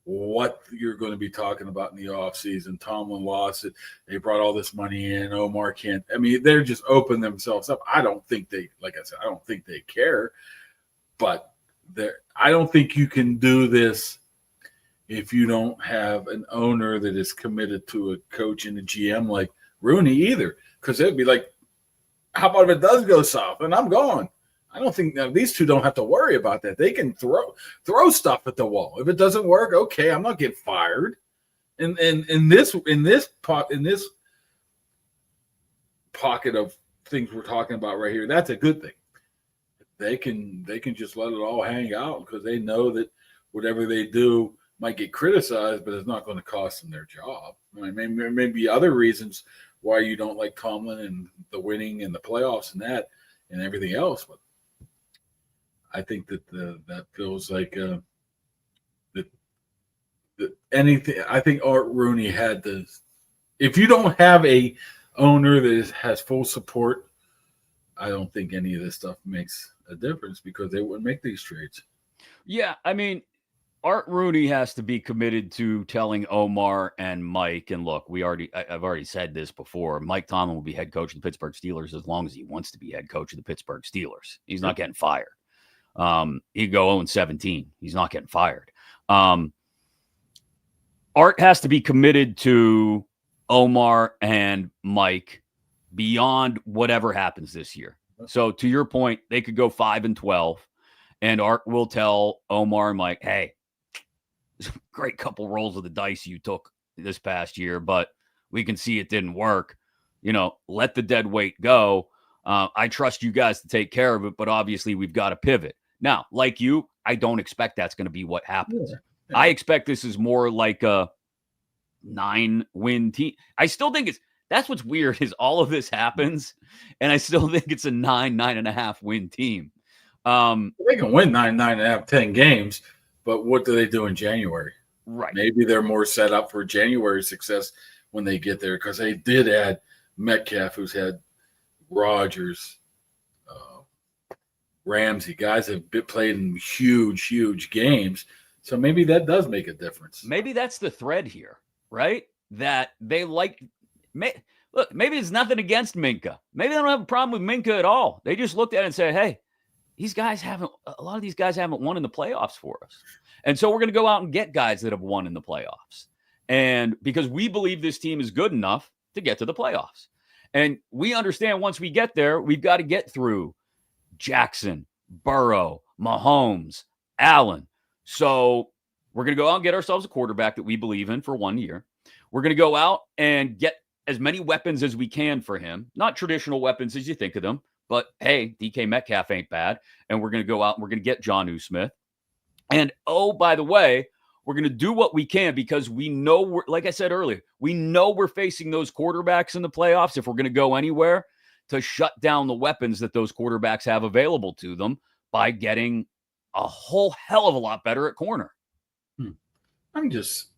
what you're going to be talking about in the offseason. Tomlin lost it. They brought all this money in. Omar can't. I mean, they're just opening themselves up. I don't think they, like I said, I don't think they care. But I don't think you can do this if you don't have an owner that is committed to a coach and a GM like Rooney either. Because it'd be like, how about if it does go south and I'm gone? I don't think these two don't have to worry about that. They can throw stuff at the wall. If it doesn't work, okay, I'm not getting fired. And in this pocket of things we're talking about right here, that's a good thing. They can just let it all hang out because they know that whatever they do might get criticized, but it's not going to cost them their job. I mean, there may be other reasons why you don't like Tomlin and the winning and the playoffs and that and everything else, but I think that that feels like that anything. I think Art Rooney had the. If you don't have a owner that has full support, I don't think any of this stuff makes a difference because they wouldn't make these trades. Yeah, I mean, Art Rooney has to be committed to telling Omar and Mike. And look, I've already said this before. Mike Tomlin will be head coach of the Pittsburgh Steelers as long as he wants to be head coach of the Pittsburgh Steelers. He's not getting fired. He'd go 0-17. He's not getting fired. Art has to be committed to Omar and Mike beyond whatever happens this year. So to your point, they could go 5-12 and Art will tell Omar and Mike, hey, great couple rolls of the dice you took this past year, but we can see it didn't work. Let the dead weight go. I trust you guys to take care of it, but obviously we've got to pivot. Now, like you, I don't expect that's going to be what happens. Yeah. I expect this is more like a 9-win team. I still think that's what's weird is all of this happens, and I still think it's a 9.5 win team. They can win 9.5, 10 games, but what do they do in January? Right. Maybe they're more set up for January success when they get there because they did add Metcalf, who's had Rodgers, Ramsey, guys have played in huge games. So maybe that does make a difference. Maybe that's the thread here, right? That they look, maybe it's nothing against Minkah. Maybe they don't have a problem with Minkah at all. They just looked at it and said, hey, a lot of these guys haven't won in the playoffs for us. And so we're going to go out and get guys that have won in the playoffs. And because we believe this team is good enough to get to the playoffs. And we understand once we get there, we've got to get through Jackson, Burrow, Mahomes, Allen. So we're going to go out and get ourselves a quarterback that we believe in for 1 year. We're going to go out and get as many weapons as we can for him. Not traditional weapons as you think of them, but hey, DK Metcalf ain't bad. And we're going to go out and we're going to get Jonnu Smith. And oh, by the way, we're going to do what we can because we know, like I said earlier, we know we're facing those quarterbacks in the playoffs if we're going to go anywhere to shut down the weapons that those quarterbacks have available to them by getting a whole hell of a lot better at corner. Just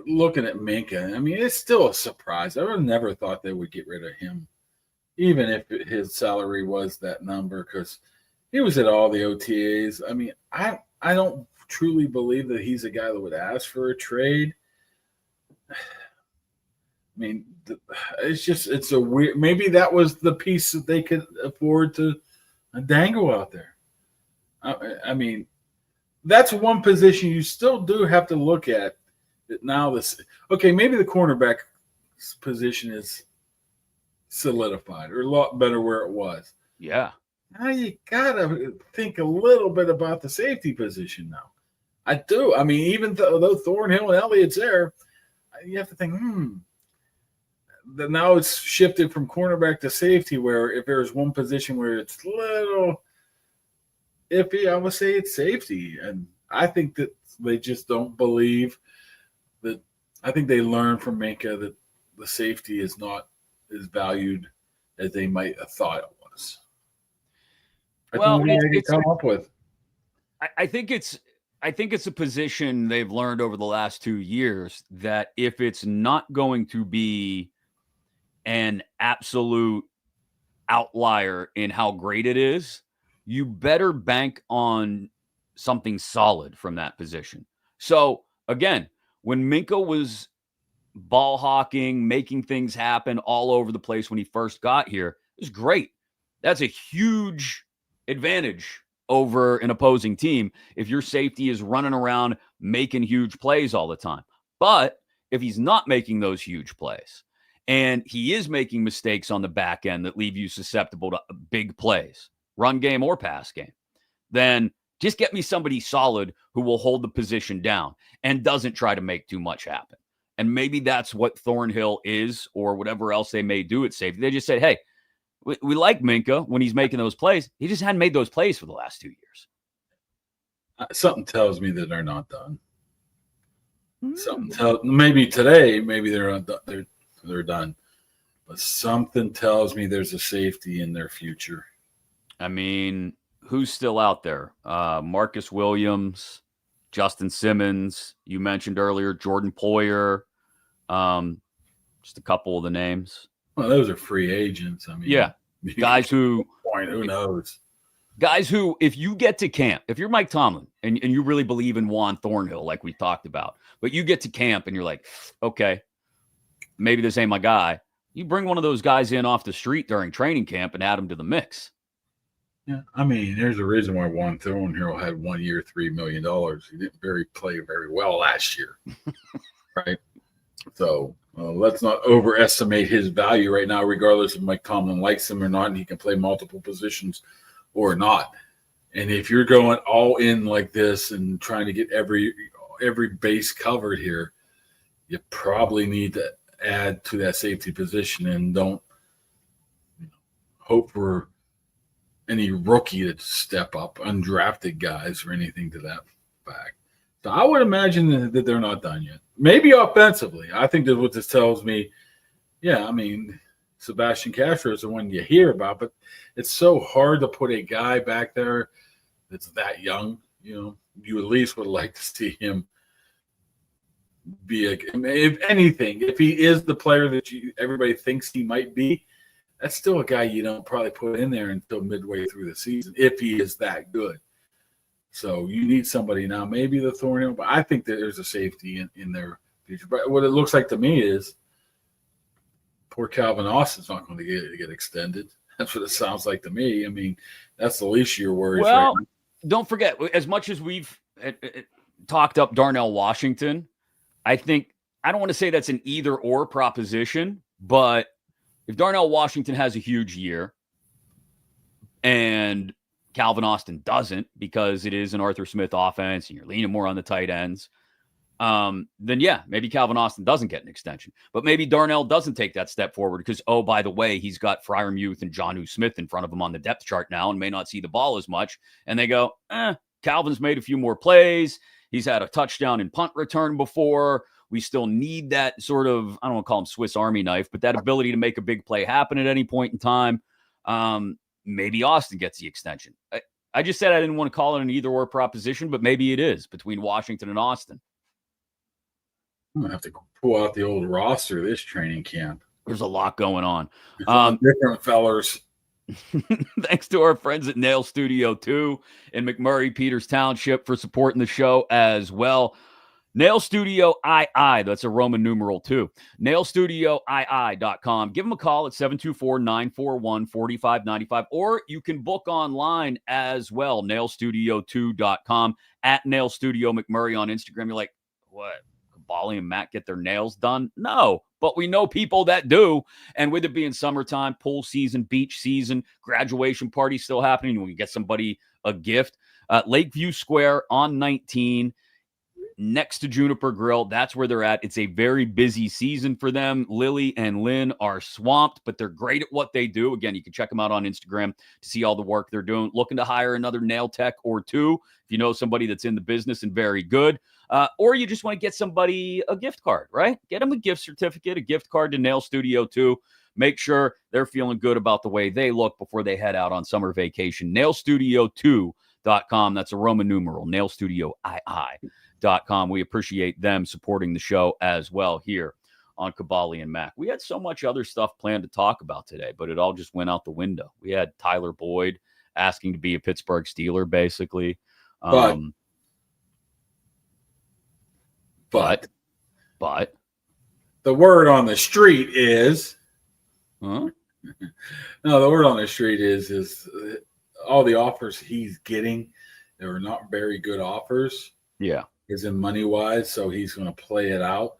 looking at Minkah, it's still a surprise. I would have never thought they would get rid of him, even if his salary was that number, because he was at all the OTAs. I don't truly believe that he's a guy that would ask for a trade. It's a weird. Maybe that was the piece that they could afford to dangle out there. That's one position you still do have to look at. Now maybe the cornerback position is solidified or a lot better where it was. Yeah. Now you gotta think a little bit about the safety position now. I do. Even though Thornhill and Elliott's there, you have to think, now it's shifted from cornerback to safety, where if there's one position where it's a little iffy, I would say it's safety. And I think that they just don't believe that. I think they learned from Minkah that the safety is not as valued as they might have thought it was. I think it's a position they've learned over the last 2 years that if it's not going to be an absolute outlier in how great it is, you better bank on something solid from that position. So again, when Minkah was ball hawking, making things happen all over the place when he first got here, it was great. That's a huge advantage over an opposing team if your safety is running around making huge plays all the time. But if he's not making those huge plays and he is making mistakes on the back end that leave you susceptible to big plays, run game or pass game, then just get me somebody solid who will hold the position down and doesn't try to make too much happen. And maybe that's what Thornhill is, or whatever else they may do at safety. They just said, hey, we like Minkah when he's making those plays. He just hadn't made those plays for the last 2 years. Something tells me that they're not done. Maybe today, maybe they're not done. They're done. But something tells me there's a safety in their future. Who's still out there? Marcus Williams, Justin Simmons, you mentioned earlier, Jordan Poyer, just a couple of the names. Well, those are free agents. Yeah, guys who knows? Guys who, if you get to camp, if you're Mike Tomlin and you really believe in Juan Thornhill, like we talked about, but you get to camp and you're like, okay, maybe this ain't my guy. You bring one of those guys in off the street during training camp and add him to the mix. Yeah, there's a reason why Juan Thornhill had 1 year, $3 million. He didn't play very well last year, right? So let's not overestimate his value right now, regardless if Mike Tomlin likes him or not, and he can play multiple positions or not. And if you're going all in like this and trying to get every base covered here, you probably need to add to that safety position and don't hope for any rookie to step up, undrafted guys or anything to that fact. So I would imagine that they're not done yet. Maybe offensively. I think that's what this tells me. Yeah, Sebastian Castro is the one you hear about, but it's so hard to put a guy back there that's that young. You at least would like to see him be if anything, if he is the player that everybody thinks he might be, that's still a guy you don't probably put in there until midway through the season if he is that good. So you need somebody now, maybe the Thornhill, but I think that there's a safety in their future. But what it looks like to me is poor Calvin Austin's not going to get extended. That's what it sounds like to me. That's the least of your worries. Well, right now. Don't forget, as much as we've talked up Darnell Washington, I think I don't want to say that's an either or proposition, but if Darnell Washington has a huge year and Calvin Austin doesn't, because it is an Arthur Smith offense and you're leaning more on the tight ends, then yeah, maybe Calvin Austin doesn't get an extension. But maybe Darnell doesn't take that step forward because, oh, by the way, he's got Freiermuth and Jonnu Smith in front of him on the depth chart now and may not see the ball as much. And they go, Calvin's made a few more plays. He's had a touchdown and punt return before. We still need that sort of, I don't want to call him Swiss Army knife, but that ability to make a big play happen at any point in time. Maybe Austin gets the extension. I just said I didn't want to call it an either-or proposition, but maybe it is between Washington and Austin. I'm going to have to pull out the old roster this training camp. There's a lot going on. Different fellers. Thanks to our friends at Nail Studio 2 in McMurray, Peters Township for supporting the show as well. Nail Studio II, that's a Roman numeral 2. NailStudioII.com. Give them a call at 724-941-4595, or you can book online as well, nailstudio2.com, at Nail Studio McMurray on Instagram. You're like, what? Kaboly and Mack get their nails done? No, but we know people that do. And with it being summertime, pool season, beach season, graduation party still happening, we can get somebody a gift. Lakeview Square on 19, next to Juniper Grill. That's where they're at. It's a very busy season for them. Lily and Lynn are swamped, but they're great at what they do. Again, you can check them out on Instagram to see all the work they're doing. Looking to hire another nail tech or two, if you know somebody that's in the business and very good. Or you just want to get somebody a gift card, right? Get them a gift certificate, a gift card to Nail Studio 2. Make sure they're feeling good about the way they look before they head out on summer vacation. NailStudio2.com. That's a Roman numeral, NailStudioII.com. We appreciate them supporting the show as well here on Kaboly and Mack. We had so much other stuff planned to talk about today, but it all just went out the window. We had Tyler Boyd asking to be a Pittsburgh Steeler, basically. But the word on the street is, huh? No, the word on the street is all the offers he's getting, they were not very good offers. Yeah. Is in money wise, so he's going to play it out.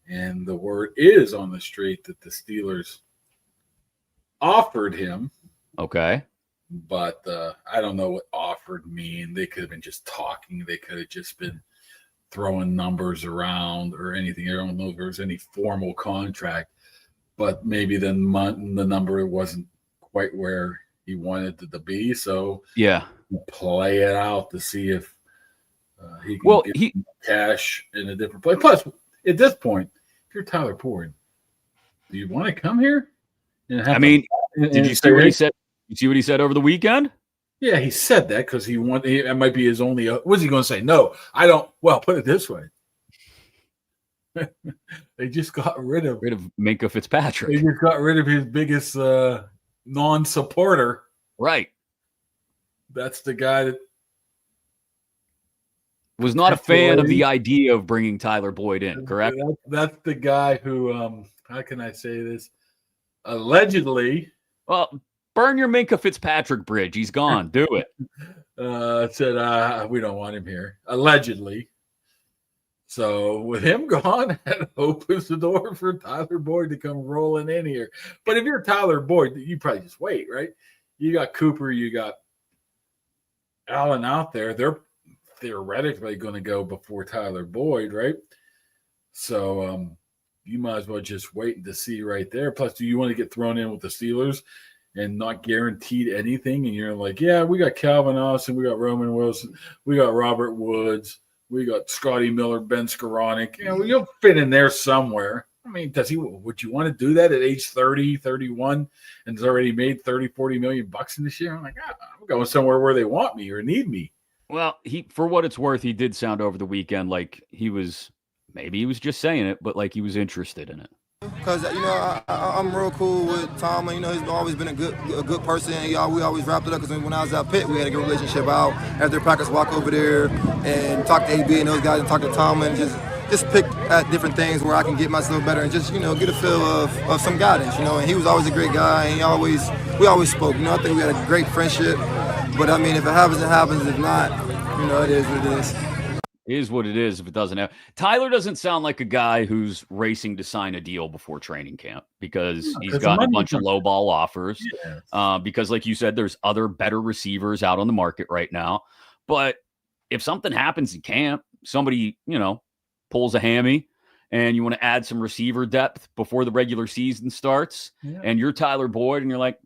And the word is on the street that the Steelers offered him. Okay. But I don't know what offered mean. They could have been just talking. They could have just been throwing numbers around or anything. I don't know if there was any formal contract, but maybe the number wasn't quite where he wanted it to be. So yeah, play it out to see if he can get cash in a different place. Plus, at this point, if you're Tyler Boyd, do you want to come here? Did you see what he said? You see what he said over the weekend? Yeah, he said that because that might be his only. What's he going to say? No, I don't. Well, put it this way. They just got rid of Minkah Fitzpatrick. They just got rid of his biggest non-supporter. Right. That's the guy that was not a fan of the idea of bringing Tyler Boyd in, correct? That's the guy who, how can I say this? Allegedly. Well, burn your Minkah Fitzpatrick bridge. He's gone. Do it. Said, we don't want him here. Allegedly. So with him gone, that opens the door for Tyler Boyd to come rolling in here. But if you're Tyler Boyd, you probably just wait, right? You got Cooper, you got Allen out there. They're theoretically going to go before Tyler Boyd, right? So you might as well just wait to see right there. Plus, do you want to get thrown in with the Steelers and not guaranteed anything? And you're like, yeah, we got Calvin Austin, we got Roman Wilson, we got Robert Woods, we got Scotty Miller, Ben Skoranek. You'll fit in there somewhere. I mean, would you want to do that at age 30, 31, and has already made 30, 40 million bucks in this year? I'm like, I'm going somewhere where they want me or need me. Well, for what it's worth, he did sound over the weekend like maybe he was just saying it, but like he was interested in it. Because, I'm real cool with Tom. He's always been a good person. We always wrapped it up because when I was at Pitt, we had a good relationship out. After practice, walk over there and talk to AB and those guys and talk to Tom and just pick at different things where I can get myself better and just, get a feel of some guidance, And he was always a great guy. And we always spoke. I think we had a great friendship. But, if it happens, it happens. If not, it is what it is. It is what it is if it doesn't have. Tyler doesn't sound like a guy who's racing to sign a deal before training camp because he's got a bunch of lowball offers. Yes. Because, like you said, there's other better receivers out on the market right now. But if something happens in camp, somebody, pulls a hammy and you want to add some receiver depth before the regular season starts, and you're Tyler Boyd and you're like,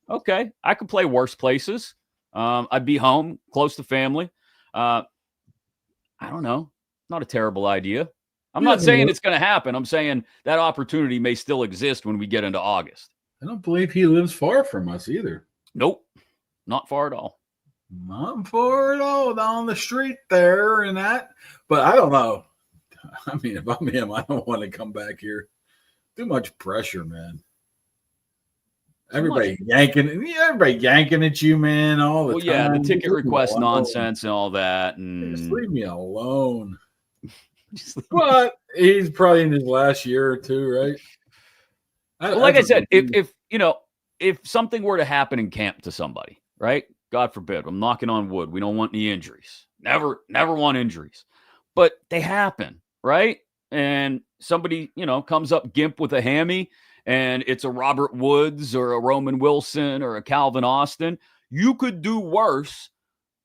okay, I could play worse places. I'd be home, close to family. I don't know. Not a terrible idea. I'm not saying it's going to happen. I'm saying that opportunity may still exist when we get into August. I don't believe he lives far from us either. Nope. Not far at all. I'm for it all down the street there and that. But I don't know. I mean, if I'm him, I don't want to come back here. Too much pressure, man. Everybody yanking at you, man, all the time. Yeah, the ticket request nonsense and all that. And just leave me alone. But he's probably in his last year or two, right? Like I said, if something were to happen in camp to somebody, right? God forbid, I'm knocking on wood. We don't want any injuries. Never want injuries. But they happen, right? And somebody, comes up gimp with a hammy, and it's a Robert Woods or a Roman Wilson or a Calvin Austin. You could do worse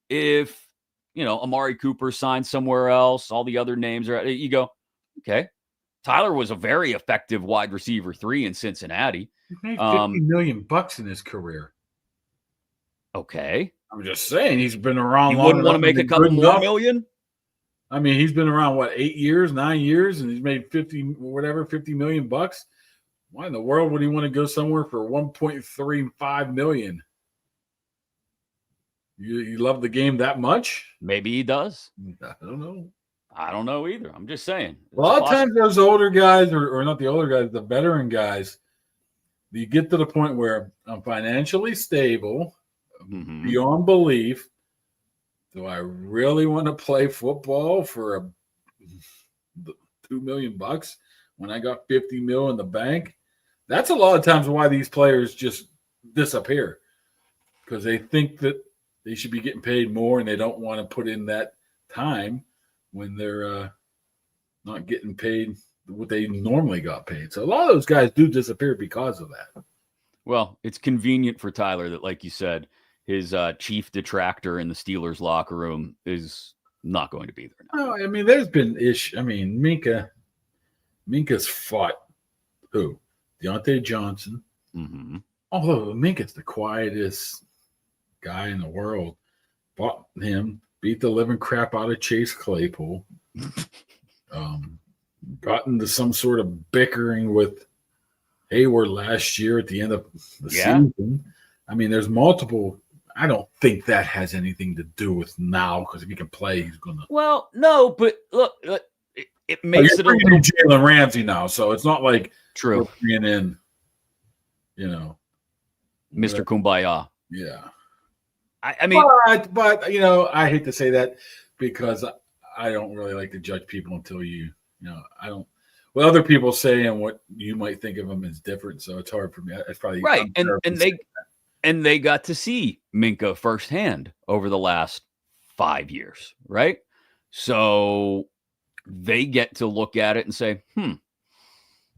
if, Amari Cooper signed somewhere else. All the other names are, you go, okay. Tyler was a very effective wide receiver 3 in Cincinnati. He made $50 million in his career. Okay. I'm just saying he's been around. You wouldn't want to make a couple more million? I mean, he's been around, 8 years, 9 years, and he's made $50 million. Why in the world would he want to go somewhere for $1.35 million? You love the game that much? Maybe he does. I don't know. I don't know either. I'm just saying. A lot of times those older guys, or not the older guys, the veteran guys, you get to the point where I'm financially stable, beyond belief. Do I really want to play football for $2 million when I got $50 million in the bank? That's a lot of times why these players just disappear, because they think that they should be getting paid more and they don't want to put in that time when they're not getting paid what they normally got paid. So a lot of those guys do disappear because of that. Well, it's convenient for Tyler that, like you said, his chief detractor in the Steelers locker room is not going to be there now. Oh, I mean, there's been Minkah's fought who? Deontay Johnson. Mm-hmm. Although Minkah's the quietest guy in the world. Fought him, beat the living crap out of Chase Claypool. Got into some sort of bickering with Hayward last year at the end of the season. I mean, there's multiple. I don't think that has anything to do with now, because if he can play, he's going to. Well, no, but look, it makes it a little. Jaylen Ramsey now, so it's not like true. We're bringing in, Mr. Kumbaya. Yeah. I mean, but I hate to say that, because I don't really like to judge people until I don't. What other people say and what you might think of them is different, so it's hard for me. It's probably right, and they got to see Minkah firsthand over the last 5 years, right? So they get to look at it and say,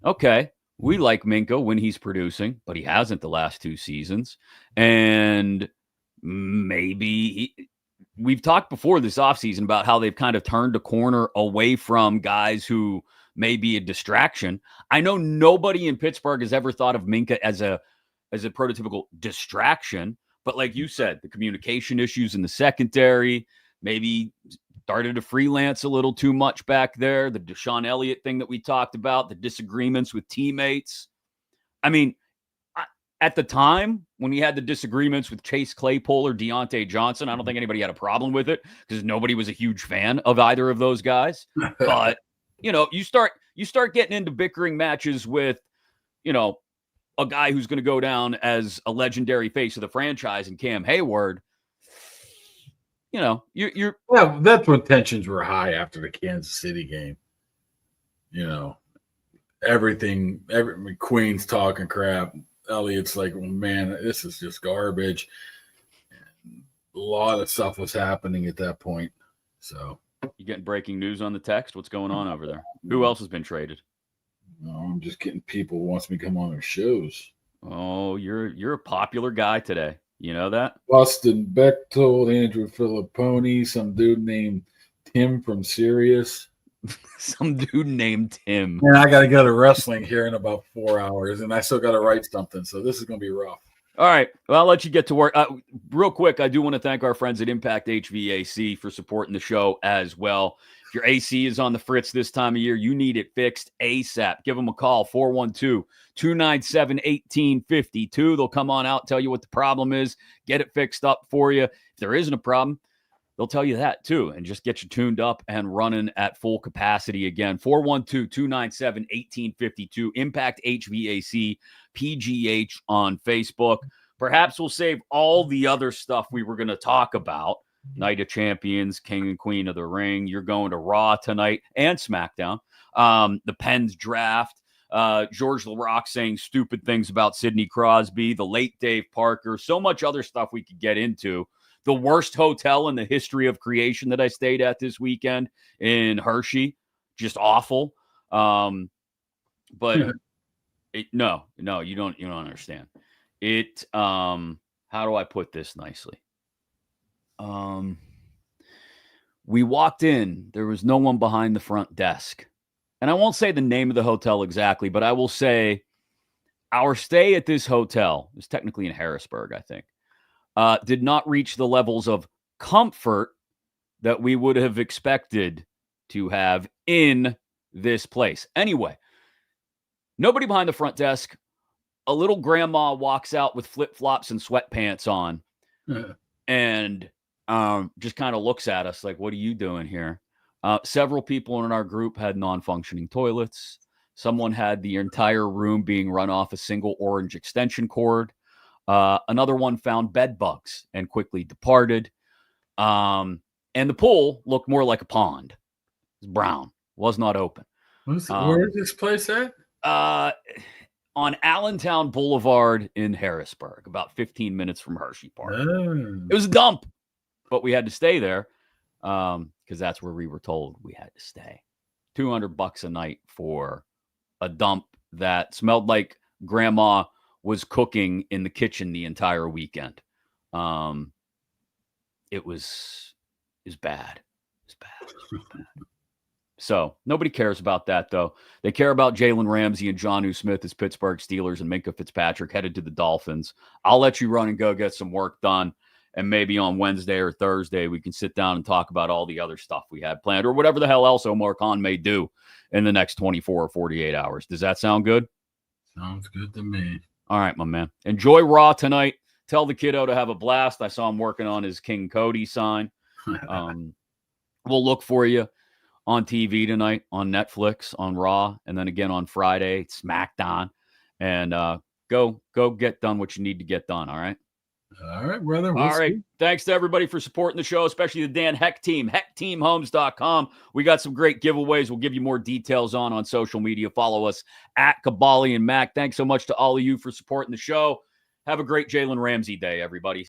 okay, we like Minkah when he's producing, but he hasn't the last 2 seasons, and maybe we've talked before this offseason about how they've kind of turned a corner away from guys who may be a distraction. I know nobody in Pittsburgh has ever thought of Minkah as a prototypical distraction, but like you said, the communication issues in the secondary, maybe started to freelance a little too much back there, the Deshaun Elliott thing that we talked about, the disagreements with teammates. I mean, at the time when he had the disagreements with Chase Claypool or Deontay Johnson, I don't think anybody had a problem with it because nobody was a huge fan of either of those guys. But, you start getting into bickering matches with, a guy who's going to go down as a legendary face of the franchise and Cam Hayward. You're that's when tensions were high after the Kansas City game. Queen's talking crap. Elliott's like, well, man, this is just garbage. And a lot of stuff was happening at that point. So you getting breaking news on the text? What's going on over there? Who else has been traded? No, I'm just getting people who wants me to come on their shows. Oh, you're a popular guy today. You know that? Austin Bechtold, Andrew Filipponi, some dude named Tim from Sirius. Some dude named Tim. And I got to go to wrestling here in about 4 hours, and I still got to write something, so this is going to be rough. All right. Well, I'll let you get to work. Real quick, I do want to thank our friends at Impact HVAC for supporting the show as well. If your AC is on the fritz this time of year, you need it fixed ASAP. Give them a call, 412-297-1852. They'll come on out, tell you what the problem is, get it fixed up for you. If there isn't a problem, they'll tell you that too, and just get you tuned up and running at full capacity again. 412-297-1852. Impact HVAC PGH on Facebook. Perhaps we'll save all the other stuff we were going to talk about. Night of Champions, King and Queen of the Ring. You're going to Raw tonight and SmackDown. The Pens draft. George LaRock saying stupid things about Sidney Crosby. The late Dave Parker. So much other stuff we could get into. The worst hotel in the history of creation that I stayed at this weekend in Hershey. Just awful. But no, you don't understand. It, how do I put this nicely? We walked in, there was no one behind the front desk. And I won't say the name of the hotel exactly, but I will say our stay at this hotel is technically in Harrisburg, I think, did not reach the levels of comfort that we would have expected to have in this place. Anyway, nobody behind the front desk. A little grandma walks out with flip-flops and sweatpants on and just kind of looks at us like, what are you doing here? Several people in our group had non-functioning toilets. Someone had the entire room being run off a single orange extension cord. Another one found bed bugs and quickly departed. And the pool looked more like a pond. It was brown, was not open. Where is this place at? On Allentown Boulevard in Harrisburg, about 15 minutes from Hershey Park. It was a dump, but we had to stay there because that's where we were told we had to stay. $200 a night for a dump that smelled like grandma was cooking in the kitchen the entire weekend. It was bad. It was bad. So nobody cares about that, though. They care about Jalen Ramsey and Jonnu Smith as Pittsburgh Steelers and Minkah Fitzpatrick headed to the Dolphins. I'll let you run and go get some work done. And maybe on Wednesday or Thursday, we can sit down and talk about all the other stuff we had planned or whatever the hell else Omar Khan may do in the next 24 or 48 hours. Does that sound good? Sounds good to me. All right, my man. Enjoy Raw tonight. Tell the kiddo to have a blast. I saw him working on his King Cody sign. We'll look for you on TV tonight, on Netflix, on Raw, and then again on Friday, SmackDown. And go get done what you need to get done, all right? All right, brother. All right. Thanks to everybody for supporting the show, especially the Dan Heck team, heckteamhomes.com. We got some great giveaways. We'll give you more details on social media. Follow us at Kaboly+Mack. Thanks so much to all of you for supporting the show. Have a great Jalen Ramsey day, everybody.